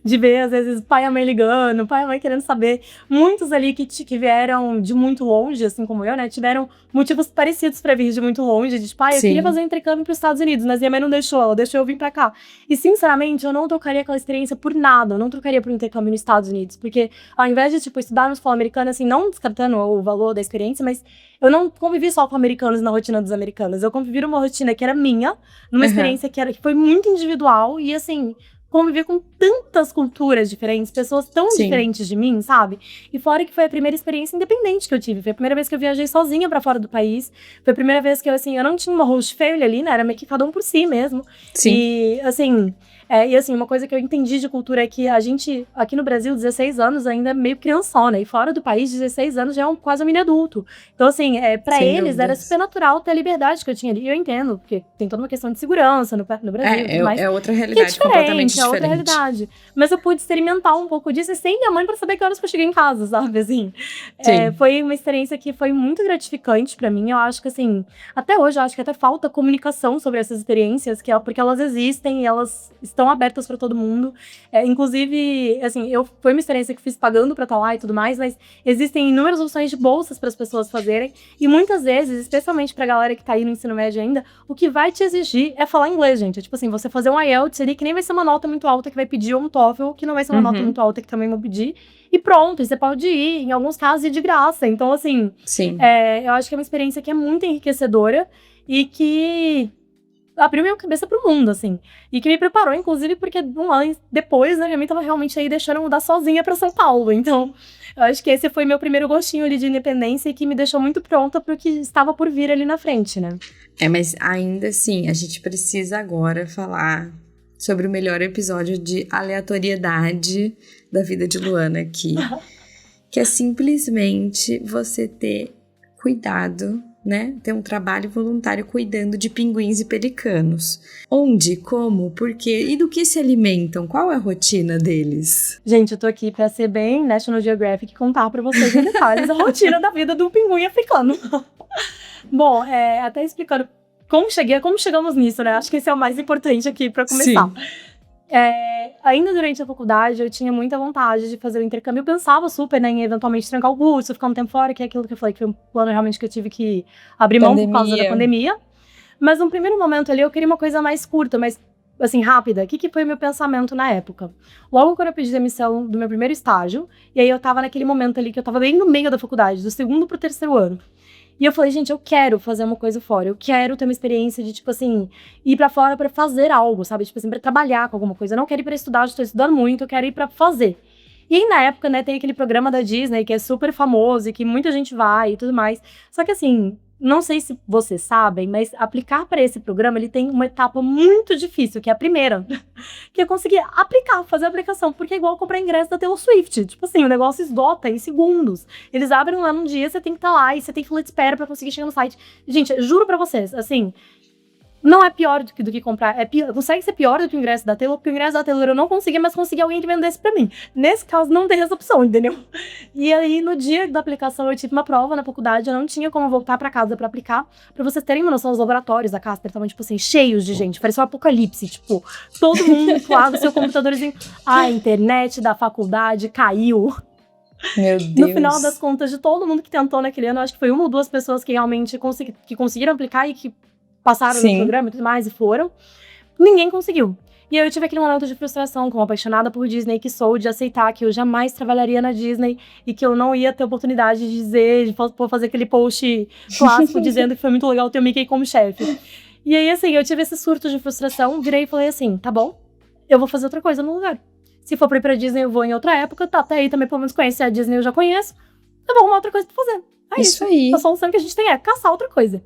de ver, às vezes, pai e mãe ligando, pai e mãe querendo saber. Muitos ali que vieram de muito longe, assim como eu, né, tiveram motivos parecidos pra vir de muito longe, de tipo, eu queria fazer um intercâmbio pros Estados Unidos, mas minha mãe não deixou, ela deixou eu vir pra cá. E, sinceramente, eu não trocaria aquela experiência por nada, eu não trocaria por um intercâmbio nos Estados Unidos. Porque ao invés de, tipo, estudar na escola americana, assim, não descartando o valor da experiência, mas eu não convivi só com americanos na rotina dos americanos. Eu convivi numa rotina que era minha, numa experiência que foi muito individual e, assim, conviver com tantas culturas diferentes, pessoas tão diferentes de mim, sabe? E fora que foi a primeira experiência independente que eu tive. Foi a primeira vez que eu viajei sozinha pra fora do país. Foi a primeira vez que eu, assim, eu não tinha uma host family ali, né? Era meio que cada um por si mesmo. Sim. E, assim... uma coisa que eu entendi de cultura é que a gente, aqui no Brasil, 16 anos ainda é meio criançona, e fora do país, 16 anos já é quase um mini adulto. Então, assim, pra Sem eles dúvidas. Era super natural ter a liberdade que eu tinha ali. E eu entendo, porque tem toda uma questão de segurança no Brasil. É outra realidade, completamente diferente. É outra realidade. Mas eu pude experimentar um pouco disso e sem minha mãe pra saber que horas que eu cheguei em casa, sabe, assim. Foi uma experiência que foi muito gratificante pra mim. Eu acho que, assim, até hoje, eu acho que até falta comunicação sobre essas experiências, porque elas existem e elas estão abertas para todo mundo. Inclusive, assim, foi uma experiência que fiz pagando para estar lá e tudo mais, mas existem inúmeras opções de bolsas para as pessoas fazerem, e muitas vezes, especialmente pra galera que tá aí no ensino médio ainda, o que vai te exigir é falar inglês, gente. Tipo assim, você fazer um IELTS ali, que nem vai ser uma nota muito alta que vai pedir, ou um TOEFL, que não vai ser uma nota muito alta que também vão pedir, e pronto, e você pode ir, em alguns casos, de graça. Então, assim, eu acho que é uma experiência que é muito enriquecedora e que abriu minha cabeça pro mundo, assim. E que me preparou, inclusive, porque um ano depois, né, minha mãe tava realmente aí deixando eu mudar sozinha pra São Paulo. Então, eu acho que esse foi meu primeiro gostinho ali de independência e que me deixou muito pronta pro que estava por vir ali na frente, né? Mas ainda assim, a gente precisa agora falar sobre o melhor episódio de aleatoriedade da vida de Luana aqui. Que é simplesmente você ter cuidado, né? Ter um trabalho voluntário cuidando de pinguins e pelicanos. Onde, como, por quê e do que se alimentam? Qual é a rotina deles? Gente, eu tô aqui pra ser bem National Geographic e contar pra vocês em detalhes a rotina da vida do pinguim africano. Bom, até explicando como chegamos nisso, né? Acho que esse é o mais importante aqui pra começar. Sim. Ainda durante a faculdade, eu tinha muita vontade de fazer o intercâmbio. Eu pensava super, né, em eventualmente trancar o curso, ficar um tempo fora, que é aquilo que eu falei, que foi um plano realmente que eu tive que abrir mão por causa da pandemia. Mas num primeiro momento ali, eu queria uma coisa mais curta, mais, assim, rápida. O que foi o meu pensamento na época? Logo quando eu pedi demissão do meu primeiro estágio, e aí eu tava naquele momento ali que eu tava bem no meio da faculdade, do segundo pro terceiro ano. E eu falei, gente, eu quero fazer uma coisa fora, eu quero ter uma experiência de, tipo assim, ir pra fora pra fazer algo, sabe? Tipo assim, pra trabalhar com alguma coisa. Eu não quero ir pra estudar, eu estou estudando muito, eu quero ir pra fazer. E aí, na época, né, tem aquele programa da Disney que é super famoso e que muita gente vai e tudo mais. Só que, assim, não sei se vocês sabem, mas aplicar para esse programa, ele tem uma etapa muito difícil, que é a primeira. Que é conseguir fazer a aplicação, porque é igual comprar ingresso da Taylor Swift. Tipo assim, o negócio esgota em segundos. Eles abrem lá num dia, você tem que estar lá, e você tem fila de espera pra conseguir chegar no site. Gente, juro pra vocês, assim, não é pior do que comprar. Consegue ser pior do que o ingresso da Taylor, porque o ingresso da Taylor eu não conseguia, mas consegui alguém que vendesse pra mim. Nesse caso, não tem essa opção, entendeu? E aí, no dia da aplicação, eu tive uma prova na faculdade, eu não tinha como voltar pra casa pra aplicar. Pra vocês terem uma noção, os laboratórios da Casper estavam, tipo assim, cheios de gente. Parecia um apocalipse, tipo, todo mundo lá no seu computadorzinho. A internet da faculdade caiu. Meu Deus. No final das contas, de todo mundo que tentou naquele ano, acho que foi 1 ou 2 pessoas que realmente conseguiram aplicar e que passaram no programa e tudo mais, e foram. Ninguém conseguiu. E aí eu tive aquele momento de frustração, como apaixonada por Disney que sou, de aceitar que eu jamais trabalharia na Disney e que eu não ia ter oportunidade de dizer, de fazer aquele post clássico dizendo que foi muito legal ter o Mickey como chefe. E aí, assim, eu tive esse surto de frustração, virei e falei assim, tá bom, eu vou fazer outra coisa no lugar. Se for pra ir pra Disney, eu vou em outra época, tá, até aí também pelo menos conhecer a Disney, eu já conheço, eu vou arrumar outra coisa pra fazer. Isso aí. A solução que a gente tem é caçar outra coisa.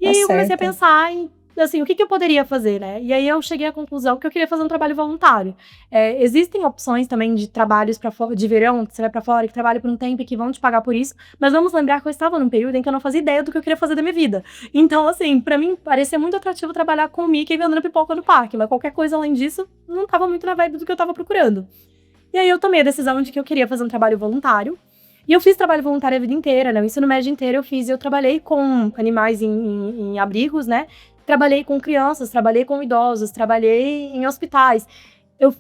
E aí eu comecei a pensar em, assim, o que eu poderia fazer, né? E aí eu cheguei à conclusão que eu queria fazer um trabalho voluntário. Existem opções também de trabalhos de verão, que você vai pra fora, que trabalha por um tempo e que vão te pagar por isso. Mas vamos lembrar que eu estava num período em que eu não fazia ideia do que eu queria fazer da minha vida. Então, assim, pra mim, parecia muito atrativo trabalhar com o Mickey vendendo pipoca no parque. Mas qualquer coisa além disso, não tava muito na vibe do que eu tava procurando. E aí eu tomei a decisão de que eu queria fazer um trabalho voluntário. E eu fiz trabalho voluntário a vida inteira, né? O ensino médio inteiro eu fiz. Eu trabalhei com animais em abrigos, né? Trabalhei com crianças, trabalhei com idosos, trabalhei em hospitais. Eu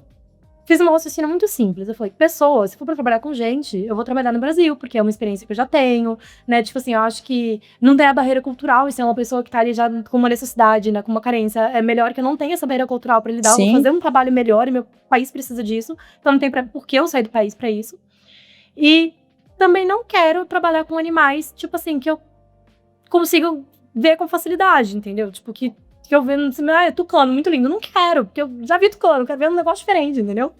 fiz uma raciocínio muito simples. Eu falei, pessoas, se for pra trabalhar com gente, eu vou trabalhar no Brasil, porque é uma experiência que eu já tenho, né? Tipo assim, eu acho que não tem a barreira cultural, e se é uma pessoa que tá ali já com uma necessidade, né? Com uma carência, é melhor que eu não tenha essa barreira cultural pra lidar. Eu vou fazer um trabalho melhor e meu país precisa disso. Então não tem por que eu sair do país pra isso. E também não quero trabalhar com animais, tipo assim, que eu consigo ver com facilidade, entendeu? Tipo, que eu vendo assim, tucano, muito lindo. Não quero, porque eu já vi tucano, quero ver um negócio diferente, entendeu?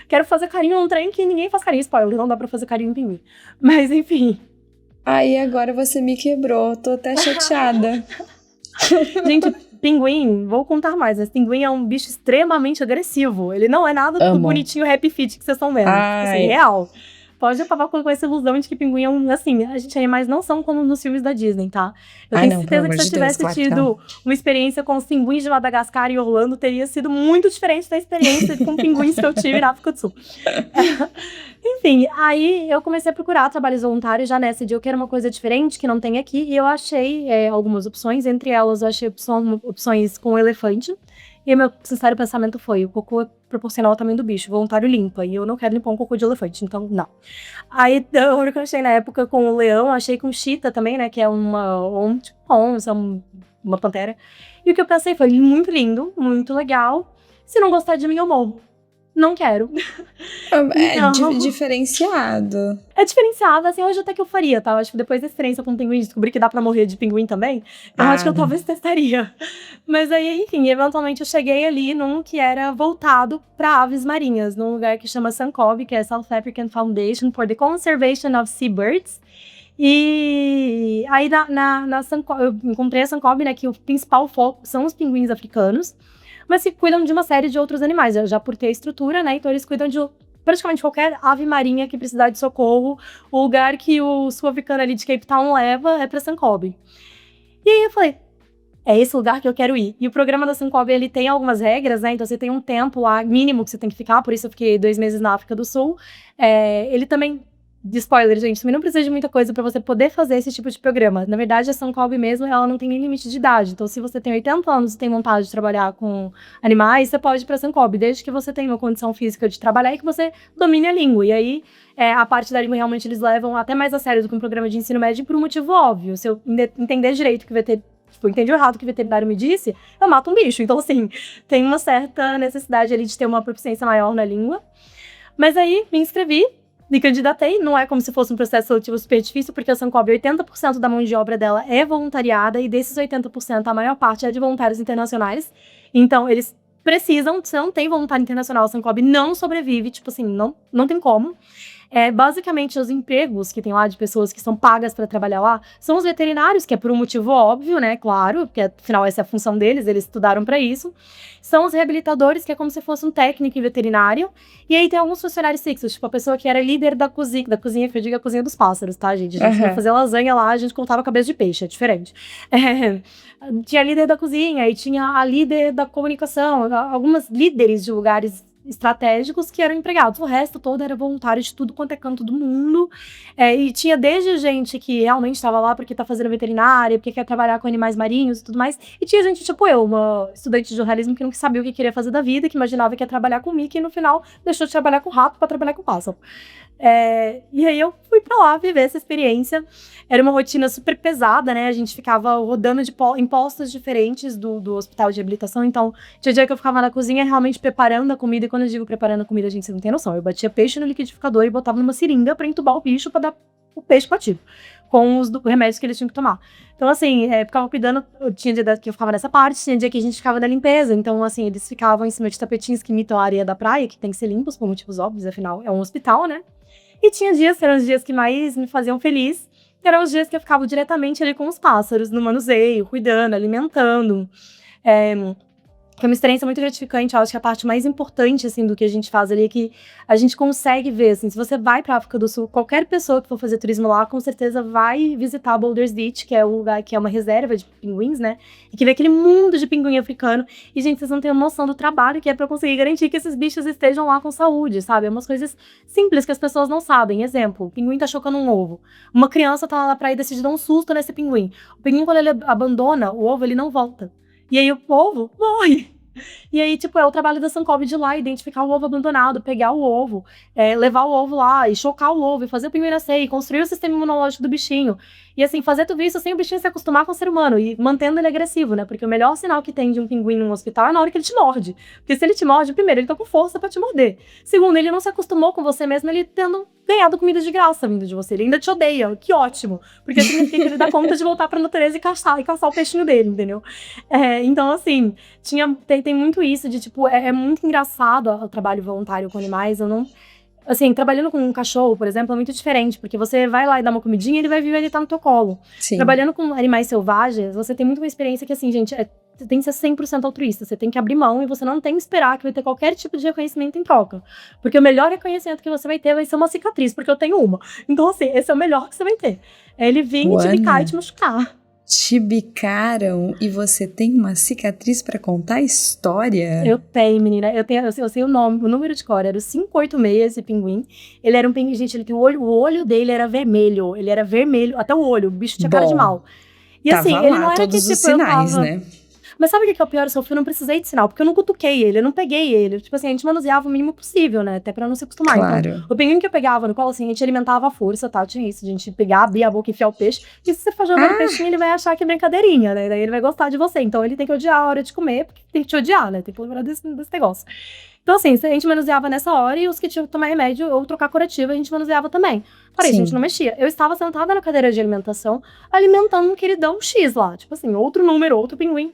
Quero fazer carinho num trem que ninguém faz carinho. Spoiler, não dá pra fazer carinho em pinguim. Mas, enfim. Ai, agora você me quebrou, tô até chateada. Gente, pinguim, vou contar mais, mas pinguim é um bicho extremamente agressivo. Ele não é nada do bonitinho happy fit que vocês estão vendo. Assim, real. Pode acabar com essa ilusão de que pinguim é um, assim, animais não são como nos filmes da Disney, tá? Eu tenho certeza que se eu tivesse tido uma experiência com os pinguins de Madagascar e Orlando, teria sido muito diferente da experiência com pinguins que eu tive na África do Sul. Enfim, aí eu comecei a procurar trabalhos voluntários já nessa de eu quero uma coisa diferente que não tem aqui, e eu achei algumas opções, entre elas eu achei opções com elefante. E meu sincero pensamento foi, o cocô é proporcional ao tamanho do bicho, voluntário limpa, e eu não quero limpar um cocô de elefante, então não. Aí eu achei na época com o leão, achei com chita também, né, que é uma onça, uma pantera. E o que eu pensei foi, muito lindo, muito legal, se não gostar de mim eu morro. Não quero. Diferenciado. É diferenciado, assim, hoje até que eu faria, tá? Eu acho que depois da experiência com pinguim, descobri que dá pra morrer de pinguim também, eu acho que eu talvez testaria. Mas aí, enfim, eventualmente eu cheguei ali num que era voltado pra aves marinhas, num lugar que chama SANCOB, que é South African Foundation for the Conservation of Seabirds. E aí na SANCOB, eu encontrei a SANCOB, né, que o principal foco são os pinguins africanos, mas que cuidam de uma série de outros animais, já por ter a estrutura, né? Então eles cuidam de praticamente qualquer ave marinha que precisar de socorro. O lugar que o sul-africano ali de Cape Town leva é pra SANCOB. E aí eu falei, é esse lugar que eu quero ir. E o programa da SANCOB, ele tem algumas regras, né? Então você tem um tempo lá mínimo que você tem que ficar, por isso eu fiquei 2 meses na África do Sul. Ele também... De spoiler, gente, também não precisa de muita coisa pra você poder fazer esse tipo de programa. Na verdade, a SANCOB mesmo, ela não tem nem limite de idade. Então, se você tem 80 anos e tem vontade de trabalhar com animais, você pode ir pra SANCOB, desde que você tenha uma condição física de trabalhar e que você domine a língua. E aí, a parte da língua, realmente, eles levam até mais a sério do que um programa de ensino médio por um motivo óbvio. Se eu entender direito que entendi errado o que o veterinário me disse, eu mato um bicho. Então, assim, tem uma certa necessidade ali de ter uma proficiência maior na língua. Mas aí, me inscrevi. Me candidatei, não é como se fosse um processo seletivo super difícil, porque a SANCOB, 80% da mão de obra dela é voluntariada, e desses 80%, a maior parte é de voluntários internacionais. Então, eles precisam, se não tem voluntário internacional, a SANCOB não sobrevive, tipo assim, não tem como. Basicamente, os empregos que tem lá de pessoas que são pagas para trabalhar lá são os veterinários, que é por um motivo óbvio, né? Claro, porque afinal essa é a função deles, eles estudaram para isso. São os reabilitadores, que é como se fosse um técnico em veterinário. E aí tem alguns funcionários fixos, tipo a pessoa que era líder da cozinha que eu digo a cozinha dos pássaros, tá, gente? A gente ia fazer lasanha lá, a gente cortava cabeça de peixe, é diferente. Tinha a líder da cozinha e tinha a líder da comunicação, algumas líderes de lugares estratégicos que eram empregados. O resto todo era voluntário de tudo quanto é canto do mundo. E tinha desde gente que realmente estava lá porque tá fazendo veterinária, porque quer trabalhar com animais marinhos e tudo mais. E tinha gente tipo eu, uma estudante de jornalismo que não sabia o que queria fazer da vida, que imaginava que ia trabalhar com Mickey e no final deixou de trabalhar com rato para trabalhar com pássaro. E aí eu fui pra lá viver essa experiência. Era uma rotina super pesada, né? A gente ficava rodando em postos diferentes do hospital de reabilitação. Então, tinha dia que eu ficava na cozinha realmente preparando a comida. E quando eu digo preparando a comida, gente, você não tem noção. Eu batia peixe no liquidificador e botava numa seringa pra entubar o bicho pra dar o peixe batido, com os remédios que eles tinham que tomar. Então, assim, ficava cuidando. Tinha dia que eu ficava nessa parte, tinha dia que a gente ficava na limpeza. Então, assim, eles ficavam em cima de tapetinhos que imitam a areia da praia, que tem que ser limpos por motivos óbvios, afinal, é um hospital, né? E tinha dias, que eram os dias que mais me faziam feliz, que eram os dias que eu ficava diretamente ali com os pássaros, no manuseio, cuidando, alimentando. Que é uma experiência muito gratificante. Eu acho que a parte mais importante, assim, do que a gente faz ali é que a gente consegue ver, assim, se você vai pra África do Sul, qualquer pessoa que for fazer turismo lá, com certeza vai visitar Boulders Beach, que é um lugar que é uma reserva de pinguins, né? E que vê aquele mundo de pinguim africano. E, gente, vocês não têm noção do trabalho que é pra conseguir garantir que esses bichos estejam lá com saúde, sabe? É umas coisas simples que as pessoas não sabem. Exemplo, o pinguim tá chocando um ovo. Uma criança tá lá na praia e decide dar um susto nesse pinguim. O pinguim, quando ele abandona o ovo, ele não volta. E aí o povo morre. E aí, tipo, é o trabalho da Sankob de ir lá, identificar o ovo abandonado, pegar o ovo, levar o ovo lá e chocar o ovo, e fazer o pinguim nascer, e construir o sistema imunológico do bichinho. E assim, fazer tudo isso sem o bichinho se acostumar com o ser humano, e mantendo ele agressivo, né? Porque o melhor sinal que tem de um pinguim num hospital é na hora que ele te morde. Porque se ele te morde, primeiro, ele tá com força pra te morder. Segundo, ele não se acostumou com você mesmo, ele tendo ganhado comida de graça vindo de você. Ele ainda te odeia, que ótimo. Porque significa que ele dá conta de voltar pra natureza e caçar o peixinho dele, entendeu? Então, assim, tem muito isso de, tipo, é muito engraçado o trabalho voluntário com animais. Eu não... Assim, trabalhando com um cachorro, por exemplo, é muito diferente, porque você vai lá e dá uma comidinha e ele vai vir e ele tá no teu colo. Sim. Trabalhando com animais selvagens, você tem muito uma experiência que, assim, gente, você tem que ser 100% altruísta, você tem que abrir mão e você não tem que esperar que vai ter qualquer tipo de reconhecimento em troca. Porque o melhor reconhecimento que você vai ter vai ser uma cicatriz, porque eu tenho uma. Então, assim, esse é o melhor que você vai ter. É ele vir e te bicar e te machucar. Te bicaram e você tem uma cicatriz pra contar a história? Eu tenho, menina. Eu sei o nome, o número de cor. Era o 586, esse pinguim. Ele era um pinguim, gente, ele tem o olho dele era vermelho. Ele era vermelho, até o olho. O bicho tinha cara de mal. E assim, tava ele lá, não era todos que, os tipo, sinais, né? Mas sabe o que é o pior? Eu não precisei de sinal, porque eu não cutuquei ele, eu não peguei ele. Tipo assim, a gente manuseava o mínimo possível, né? Até pra não se acostumar. Claro. Então, o pinguim que eu pegava no colo, assim, a gente alimentava a força, tá? Tinha isso, a gente pegar, abrir a boca e enfiar o peixe. E se você for jogando o peixinho, ele vai achar que é brincadeirinha, né? Daí ele vai gostar de você. Então ele tem que odiar a hora de comer, porque tem que te odiar, né? Tem que lembrar desse negócio. Então, assim, a gente manuseava nessa hora e os que tinham que tomar remédio ou trocar curativa, a gente manuseava também. Parei, a gente não mexia. Eu estava sentada na cadeira de alimentação, alimentando um queridão X lá. Tipo assim, outro número, outro pinguim.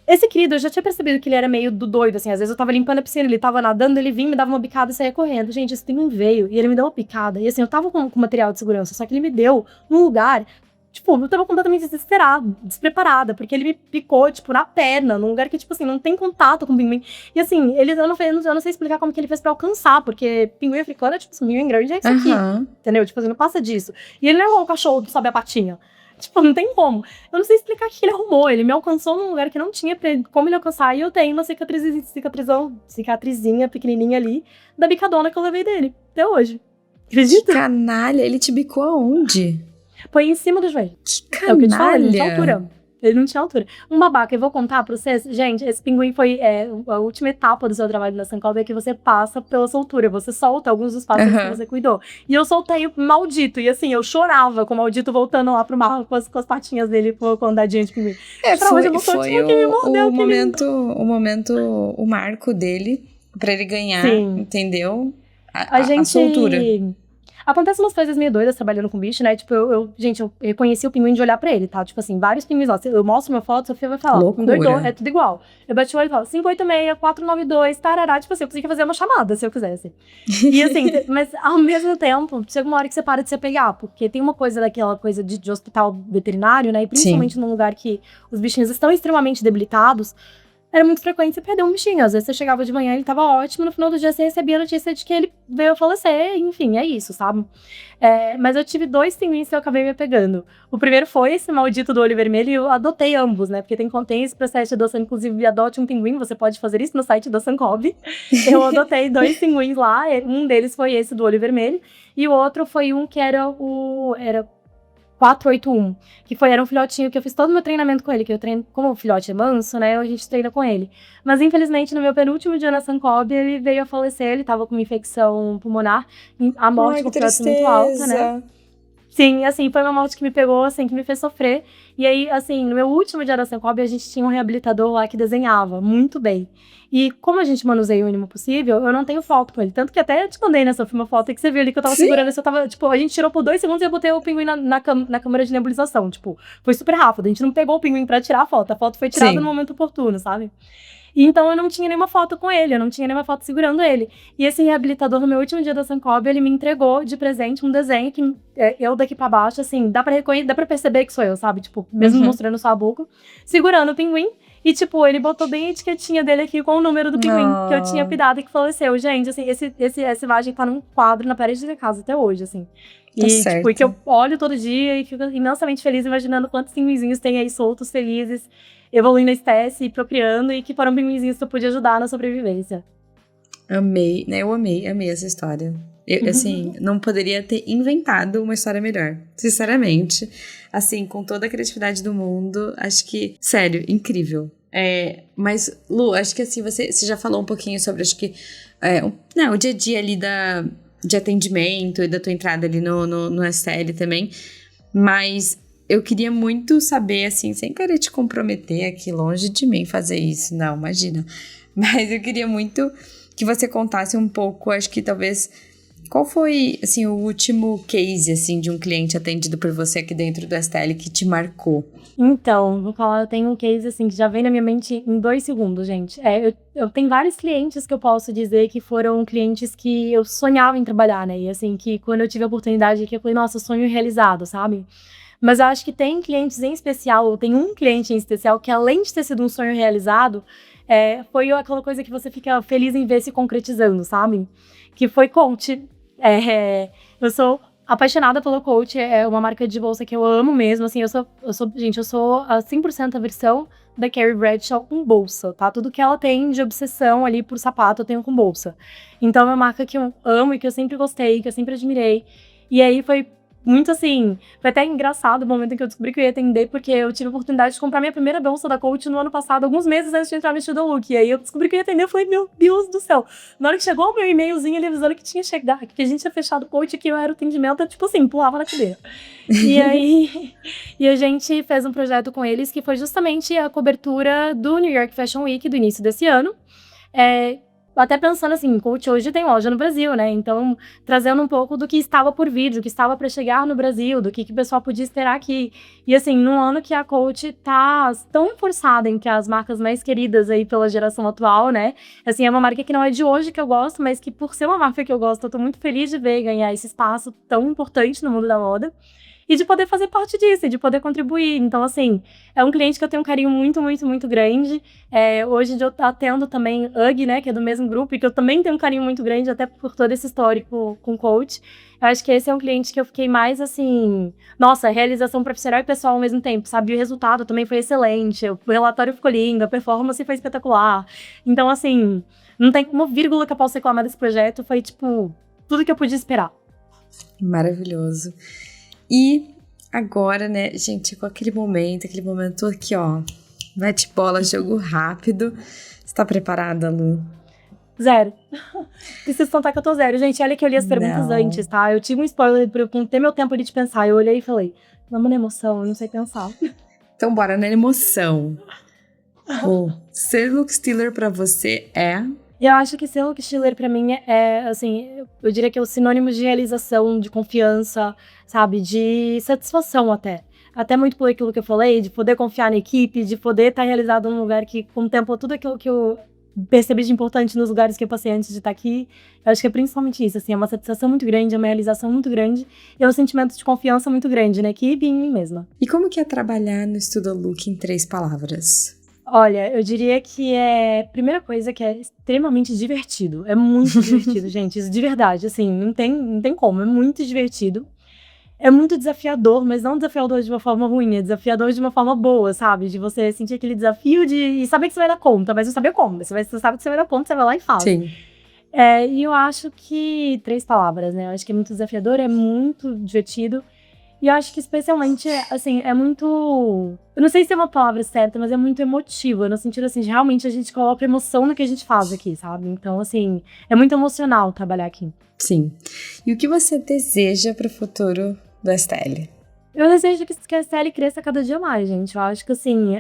Esse querido, eu já tinha percebido que ele era meio doido, assim. Às vezes eu tava limpando a piscina, ele tava nadando, ele vinha, me dava uma bicada e saía correndo. Gente, esse pinguim veio e ele me deu uma picada. E assim, eu tava com material de segurança, só que ele me deu num lugar... Tipo, eu tava completamente despreparada, porque ele me picou, tipo, na perna, num lugar que, tipo assim, não tem contato com o pinguim. E assim, eu não sei explicar como que ele fez pra alcançar, porque pinguim africano é, tipo, pinguim grande é isso aqui, entendeu? Tipo assim, não passa disso. E ele não é igual um cachorro que sobe a patinha. Tipo, não tem como. Eu não sei explicar o que ele arrumou. Ele me alcançou num lugar que não tinha como ele alcançar. E eu tenho uma cicatrizinha pequenininha ali, da bicadona que eu levei dele, até hoje. Acredita? Que canalha, ele te bicou aonde? Foi em cima do joelho. Que canalha. É o que eu te falo, ele não tinha altura. Ele não tinha altura. Um babaca, eu vou contar pra vocês. Gente, esse pinguim foi a última etapa do seu trabalho na Sankob, é que você passa pela soltura. Você solta alguns dos pássaros que você cuidou. E eu soltei o maldito. E assim, eu chorava com o maldito voltando lá pro mar com as patinhas dele com a andadinha de pinguim. Foi o marco dele pra ele ganhar, entendeu? A soltura. Acontecem umas coisas meio doidas trabalhando com bicho, né? Tipo, gente, eu reconheci o pinguim de olhar pra ele, tá? Tipo assim, vários pinguins lá. Eu mostro minha foto, a Sofia vai falar, doidou, é tudo igual. Eu bati o olho e falo, 586, 492, tarará. Tipo assim, eu conseguia fazer uma chamada, se eu quisesse. E assim, mas ao mesmo tempo, chega uma hora que você para de se apegar, porque tem uma coisa daquela coisa de hospital veterinário, né? E principalmente num lugar que os bichinhos estão extremamente debilitados, era muito frequente você perder um bichinho. Às vezes você chegava de manhã, ele tava ótimo, no final do dia você recebia a notícia de que ele veio a falecer, enfim, é isso, sabe? Mas eu tive 2 pinguins que eu acabei me apegando. O primeiro foi esse maldito do olho vermelho e eu adotei ambos, né? Porque tem esse processo de adoção, inclusive, adote um pinguim, você pode fazer isso no site da Sankob. Eu adotei 2 pinguins lá, um deles foi esse do olho vermelho, e o outro foi um que era 481, era um filhotinho que eu fiz todo o meu treinamento com ele, que eu treino, como o filhote é manso, né, a gente treina com ele. Mas, infelizmente, no meu penúltimo dia na Sankob, ele veio a falecer, ele tava com uma infecção pulmonar, a morte com filhote muito alta, né. Sim, assim, foi uma morte que me pegou, assim, que me fez sofrer. E aí, assim, no meu último dia da Sankob, a gente tinha um reabilitador lá que desenhava muito bem. E como a gente manuseia o mínimo possível, eu não tenho foto com ele. Tanto que até te mandei nessa uma foto que você viu ali que eu tava segurando. Eu tava, tipo, a gente tirou por 2 segundos e eu botei o pinguim na câmera de nebulização. Tipo, foi super rápido. A gente não pegou o pinguim pra tirar a foto. A foto foi tirada no momento oportuno, sabe? E então eu não tinha nenhuma foto com ele, eu não tinha nenhuma foto segurando ele. E esse reabilitador, no meu último dia da Sankob, ele me entregou de presente um desenho que eu daqui pra baixo, assim, dá pra perceber que sou eu, sabe? Tipo, mesmo mostrando só a boca, segurando o pinguim. E, tipo, ele botou bem a etiquetinha dele aqui com o número do pinguim que eu tinha pidado e que faleceu. Gente, assim, essa imagem tá num quadro na parede da casa até hoje, assim. E, tipo, que eu olho todo dia e fico imensamente feliz imaginando quantos pinguinzinhos tem aí soltos, felizes, evoluindo a espécie e procriando, e que foram pinguinzinhos que eu pude ajudar na sobrevivência. Amei, né? Eu amei essa história. Eu, assim, não poderia ter inventado uma história melhor. Sinceramente. Assim, com toda a criatividade do mundo, acho que, sério, incrível. Mas, Lu, acho que assim, você já falou um pouquinho sobre, acho que, o dia a dia ali de atendimento e da tua entrada ali no STL também. Mas eu queria muito saber, assim, sem querer te comprometer aqui, longe de mim fazer isso, não, imagina. Mas eu queria muito que você contasse um pouco, acho que talvez, qual foi, assim, o último case, assim, de um cliente atendido por você aqui dentro do STL que te marcou? Então, vou falar, eu tenho um case, assim, que já vem na minha mente em 2 segundos, gente. Eu tenho vários clientes que eu posso dizer que foram clientes que eu sonhava em trabalhar, né? E, assim, que quando eu tive a oportunidade, que eu falei, nossa, sonho realizado, sabe? Mas eu acho que tem clientes em especial, ou tem um cliente em especial, que além de ter sido um sonho realizado, foi aquela coisa que você fica feliz em ver se concretizando, sabe? Que foi Coach. Eu sou apaixonada pelo Coach, é uma marca de bolsa que eu amo mesmo, assim, eu sou a 100% a versão da Carrie Bradshaw com bolsa, tá? Tudo que ela tem de obsessão ali por sapato, eu tenho com bolsa. Então é uma marca que eu amo e que eu sempre gostei, que eu sempre admirei. E aí foi muito assim, foi até engraçado o momento em que eu descobri que eu ia atender, porque eu tive a oportunidade de comprar minha primeira bolsa da Coach no ano passado, alguns meses antes de entrar no Studio Look. E aí eu descobri que eu ia atender, eu falei, meu Deus do céu. Na hora que chegou o meu e-mailzinho, ele avisando que tinha chegado, que a gente tinha fechado o Coach, que eu era o atendimento, eu, tipo assim, pulava na cadeira. E aí, a gente fez um projeto com eles, que foi justamente a cobertura do New York Fashion Week do início desse ano. Até pensando assim, Coach hoje tem loja no Brasil, né? Então, trazendo um pouco do que estava por vir, do que estava para chegar no Brasil, do que o pessoal podia esperar aqui. E assim, num ano que a Coach tá tão forçada entre as marcas mais queridas aí pela geração atual, né? Assim, é uma marca que não é de hoje que eu gosto, mas que por ser uma marca que eu gosto, eu tô muito feliz de ver ganhar esse espaço tão importante no mundo da moda. E de poder fazer parte disso, e de poder contribuir. Então, assim, é um cliente que eu tenho um carinho muito, muito, muito grande. Hoje eu atendo também UGG, né, que é do mesmo grupo, e que eu também tenho um carinho muito grande, até por todo esse histórico com Coach. Eu acho que esse é um cliente que eu fiquei mais, assim... Nossa, realização profissional e pessoal ao mesmo tempo, sabe? E o resultado também foi excelente, o relatório ficou lindo, a performance foi espetacular. Então, assim, não tem uma vírgula que eu possa reclamar desse projeto. Foi, tipo, tudo que eu podia esperar. Maravilhoso. E agora, né, gente, com aquele momento aqui, ó, bate bola, jogo rápido. Você tá preparada, Lu? Zero. Preciso contar que eu tô zero. Gente, olha que eu li as perguntas antes, tá? Eu tive um spoiler pra eu ter meu tempo ali de pensar. Eu olhei e falei, vamos na emoção, eu não sei pensar. Então bora na emoção. Ser look stealer pra você é... Eu acho que ser look stealer pra mim assim, eu diria que é o sinônimo de realização, de confiança, sabe? De satisfação até. Até muito por aquilo que eu falei, de poder confiar na equipe, de poder estar realizado num lugar que contempla tudo aquilo que eu percebi de importante nos lugares que eu passei antes de estar aqui. Eu acho que é principalmente isso, assim, é uma satisfação muito grande, é uma realização muito grande, e é um sentimento de confiança muito grande na equipe e em mim mesma. E como que é trabalhar no Estuda Look em 3 palavras? Olha, eu diria que primeira coisa que é extremamente divertido. É muito divertido, gente. Isso de verdade, assim, não tem como. É muito divertido. É muito desafiador, mas não desafiador de uma forma ruim. É desafiador de uma forma boa, sabe? De você sentir aquele desafio e saber que você vai dar conta, mas não saber como. Você sabe que você vai dar conta, você vai lá e faz. Sim. E eu acho que 3 palavras, né? Eu acho que é muito desafiador, é muito divertido. E eu acho que especialmente, assim, é muito... Eu não sei se é uma palavra certa, mas é muito emotiva, no sentido, assim, de realmente a gente coloca emoção no que a gente faz aqui, sabe? Então, assim, é muito emocional trabalhar aqui. Sim. E o que você deseja para o futuro do STL? Eu desejo que a STL cresça cada dia mais, gente. Eu acho que, assim,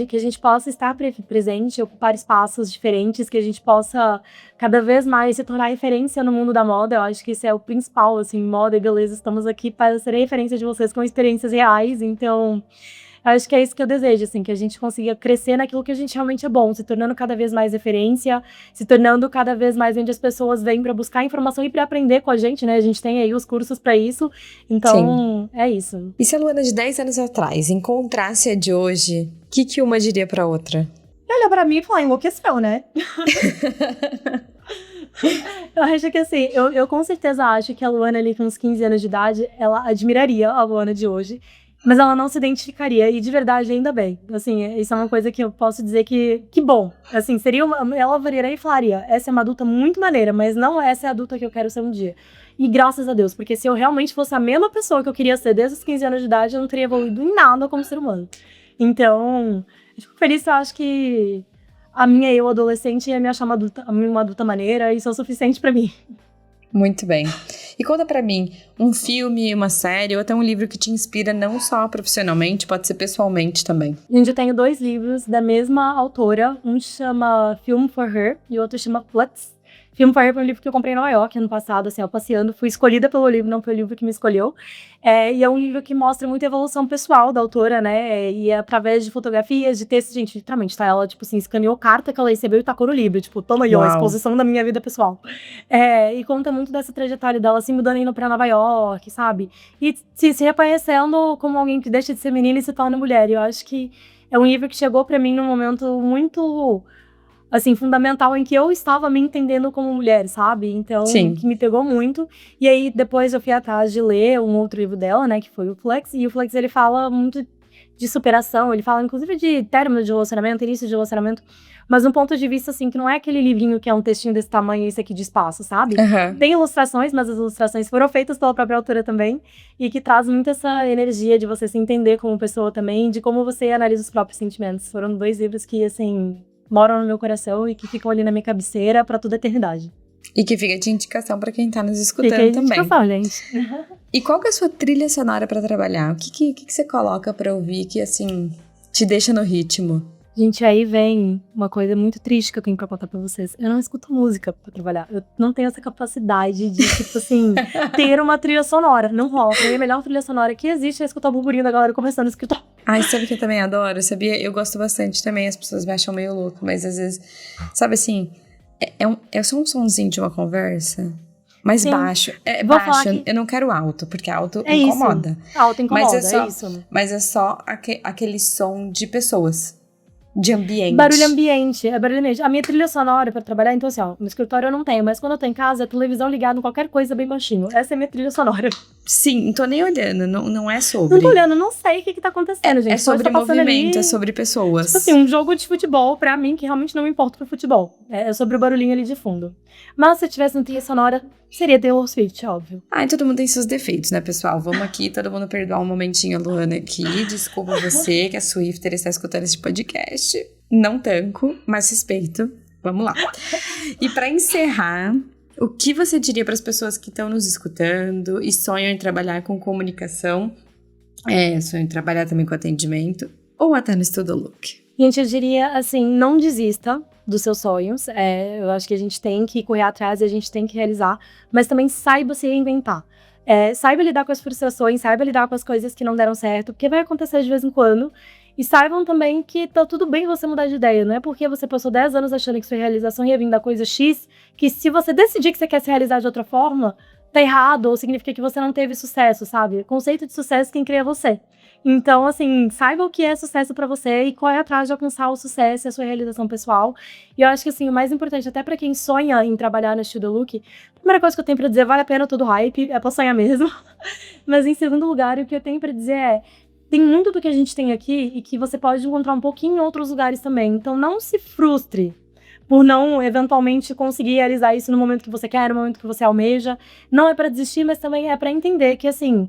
que a gente possa estar presente, ocupar espaços diferentes, que a gente possa cada vez mais se tornar referência no mundo da moda. Eu acho que isso é o principal, assim, moda e beleza. Estamos aqui para ser referência de vocês com experiências reais, então... Acho que é isso que eu desejo, assim, que a gente consiga crescer naquilo que a gente realmente é bom, se tornando cada vez mais referência, se tornando cada vez mais onde as pessoas vêm para buscar informação e para aprender com a gente, né? A gente tem aí os cursos para isso, então é isso. E se a Luana de 10 anos atrás encontrasse a de hoje, o que uma diria pra outra? Olha pra mim e fala, enlouqueceu, né? Eu acho que assim, eu com certeza acho que a Luana ali com uns 15 anos de idade, ela admiraria a Luana de hoje. Mas ela não se identificaria, e de verdade, ainda bem. Assim, isso é uma coisa que eu posso dizer que bom. Assim, ela viria e falaria, essa é uma adulta muito maneira, mas não essa é a adulta que eu quero ser um dia. E graças a Deus, porque se eu realmente fosse a mesma pessoa que eu queria ser desde os 15 anos de idade, eu não teria evoluído em nada como ser humano. Então, eu fico feliz, eu acho que a minha eu adolescente ia me achar uma adulta maneira, e isso é o suficiente pra mim. Muito bem. E conta pra mim, um filme, uma série ou até um livro que te inspira não só profissionalmente, pode ser pessoalmente também. Gente, eu tenho 2 livros da mesma autora. Um chama Film for Her e o outro chama Flux. Film for Her foi um livro que eu comprei em Nova York ano passado, assim, passeando. Fui escolhida pelo livro, não foi o livro que me escolheu. E é um livro que mostra muita evolução pessoal da autora, né? E através de fotografias, de textos, gente, literalmente, tá? Ela, tipo assim, escaneou carta que ela recebeu e tacou no livro. Tipo, toma aí, ó, a exposição da minha vida pessoal. E conta muito dessa trajetória dela, assim, mudando, indo pra Nova York, sabe? E se reconhecendo como alguém que deixa de ser menina e se torna mulher. E eu acho que é um livro que chegou pra mim num momento muito... assim, fundamental em que eu estava me entendendo como mulher, sabe? Então, Sim. Que me pegou muito. E aí, depois eu fui atrás de ler um outro livro dela, né? Que foi o Flux. E o Flux, ele fala muito de superação. Ele fala, inclusive, de término de relacionamento, início de relacionamento. Mas um ponto de vista, assim, que não é aquele livrinho que é um textinho desse tamanho e esse aqui de espaço, sabe? Uhum. Tem ilustrações, mas as ilustrações foram feitas pela própria autora também. E que traz muito essa energia de você se entender como pessoa também, de como você analisa os próprios sentimentos. Foram 2 livros que, assim... moram no meu coração e que ficam ali na minha cabeceira pra toda a eternidade. E que fica de indicação pra quem tá nos escutando fica também. Indicação, gente. E qual que é a sua trilha sonora pra trabalhar? O que você coloca pra ouvir que, assim, te deixa no ritmo? Gente, aí vem uma coisa muito triste que eu tenho pra contar pra vocês. Eu não escuto música pra trabalhar. Eu não tenho essa capacidade de, tipo assim, ter uma trilha sonora. Não rola. Pra mim, a melhor trilha sonora que existe é escutar o burburinho da galera conversando no escritório. Ai, sabe que eu também adoro? Sabia? Eu gosto bastante também. As pessoas me acham meio louco, mas às vezes, sabe assim, é só um sonzinho de uma conversa. Mais Sim. baixo. É Vou baixo, falar que... eu não quero alto, porque alto incomoda. Isso. Alto incomoda, é isso. Mas é só aquele som de pessoas. De ambiente. Barulho ambiente, é barulho ambiente. A minha trilha sonora pra trabalhar, então assim, ó, no escritório eu não tenho, mas quando eu tô em casa, é televisão ligada em qualquer coisa bem baixinho. Essa é a minha trilha sonora. Sim, não tô nem olhando, não é sobre. Não tô olhando, não sei o que tá acontecendo, gente. É sobre movimento, ali, é sobre pessoas. Tipo assim, um jogo de futebol, pra mim, que realmente não me importa com futebol. É sobre o barulhinho ali de fundo. Mas se eu tivesse uma trilha sonora, seria Taylor Swift, óbvio. Ai, todo mundo tem seus defeitos, né, pessoal? Vamos aqui, todo mundo perdoar um momentinho a Luana aqui. Desculpa você, que a Swifter está escutando esse podcast. Não tanco, mas respeito. Vamos lá. E pra encerrar, o que você diria para as pessoas que estão nos escutando e sonham em trabalhar com comunicação, sonham em trabalhar também com atendimento, ou até no Estuda Look? Gente, eu diria assim, não desista dos seus sonhos. Eu acho que a gente tem que correr atrás e a gente tem que realizar, mas também saiba se reinventar. Saiba lidar com as frustrações, saiba lidar com as coisas que não deram certo, porque vai acontecer de vez em quando. E saibam também que tá tudo bem você mudar de ideia. Não é porque você passou 10 anos achando que sua realização ia vir da coisa X, que se você decidir que você quer se realizar de outra forma, tá errado, ou significa que você não teve sucesso, sabe? O conceito de sucesso quem cria é você. Então, assim, saiba o que é sucesso pra você e corre atrás de alcançar o sucesso e a sua realização pessoal. E eu acho que, assim, o mais importante, até pra quem sonha em trabalhar na Studio Look, a primeira coisa que eu tenho pra dizer, vale a pena todo o hype, é pra sonhar mesmo. Mas, em segundo lugar, o que eu tenho pra dizer tem muito do que a gente tem aqui e que você pode encontrar um pouquinho em outros lugares também. Então, não se frustre por não, eventualmente, conseguir realizar isso no momento que você quer, no momento que você almeja. Não é pra desistir, mas também é pra entender que, assim,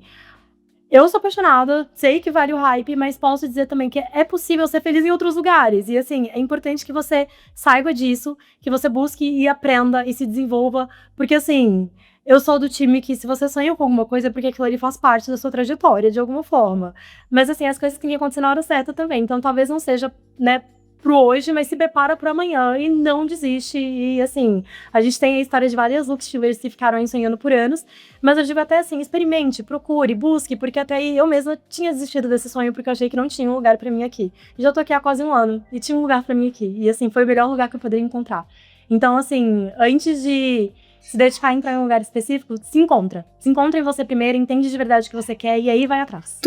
eu sou apaixonada, sei que vale o hype, mas posso dizer também que é possível ser feliz em outros lugares. E, assim, é importante que você saiba disso, que você busque e aprenda e se desenvolva, porque, assim, eu sou do time que se você sonha com alguma coisa é porque aquilo ali faz parte da sua trajetória, de alguma forma. Mas, assim, as coisas têm que acontecer na hora certa também. Então, talvez não seja, né, pro hoje, mas se prepara pro amanhã e não desiste. E, assim, a gente tem a história de várias Lookstillers que ficaram aí sonhando por anos, mas eu digo até assim, experimente, procure, busque, porque até aí eu mesma tinha desistido desse sonho porque eu achei que não tinha um lugar pra mim aqui. E já tô aqui há quase um ano e tinha um lugar pra mim aqui. E, assim, foi o melhor lugar que eu poderia encontrar. Então, assim, antes de se dedicar a entrar em um lugar específico, se encontra. Se encontra em você primeiro, entende de verdade o que você quer e aí vai atrás.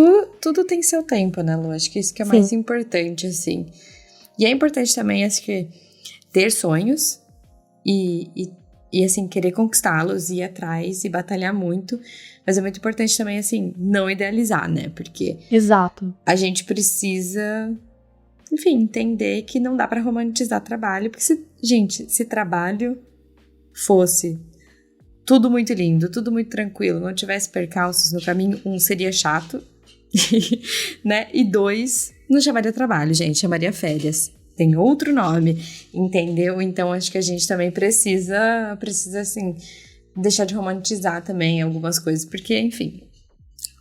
Tudo tem seu tempo, né, Lu? Acho que isso que é Sim. mais importante, assim. E é importante também, acho que, ter sonhos e assim, querer conquistá-los, ir atrás e batalhar muito. Mas é muito importante também, assim, não idealizar, né? Porque Exato. a gente precisa, enfim, entender que não dá pra romantizar trabalho. Porque, se trabalho fosse tudo muito lindo, tudo muito tranquilo, não tivesse percalços no caminho, seria chato, né? E 2, não chamaria trabalho, gente, chamaria férias. Tem outro nome, entendeu? Então, acho que a gente também precisa assim, deixar de romantizar também algumas coisas, porque, enfim,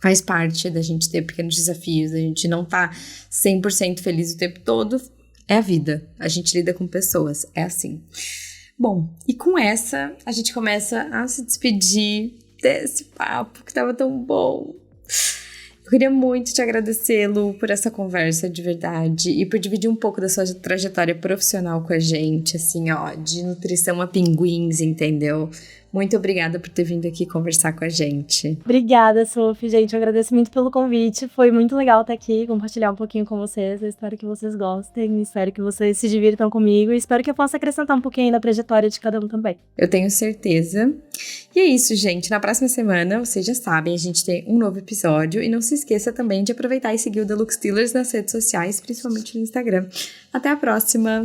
faz parte da gente ter pequenos desafios, a gente não tá 100% feliz o tempo todo, é a vida, a gente lida com pessoas, é assim. Bom, e com essa, a gente começa a se despedir desse papo que tava tão bom. Eu queria muito te agradecer, Lu, por essa conversa de verdade e por dividir um pouco da sua trajetória profissional com a gente, assim, ó, de nutrição a pinguins, entendeu? Muito obrigada por ter vindo aqui conversar com a gente. Obrigada, Sophie, gente, eu agradeço muito pelo convite, foi muito legal estar aqui, compartilhar um pouquinho com vocês, eu espero que vocês gostem, espero que vocês se divirtam comigo e espero que eu possa acrescentar um pouquinho na trajetória de cada um também. Eu tenho certeza. E é isso, gente, na próxima semana, vocês já sabem, a gente tem um novo episódio e não se esqueça também de aproveitar e seguir o The Lookstillers nas redes sociais, principalmente no Instagram. Até a próxima!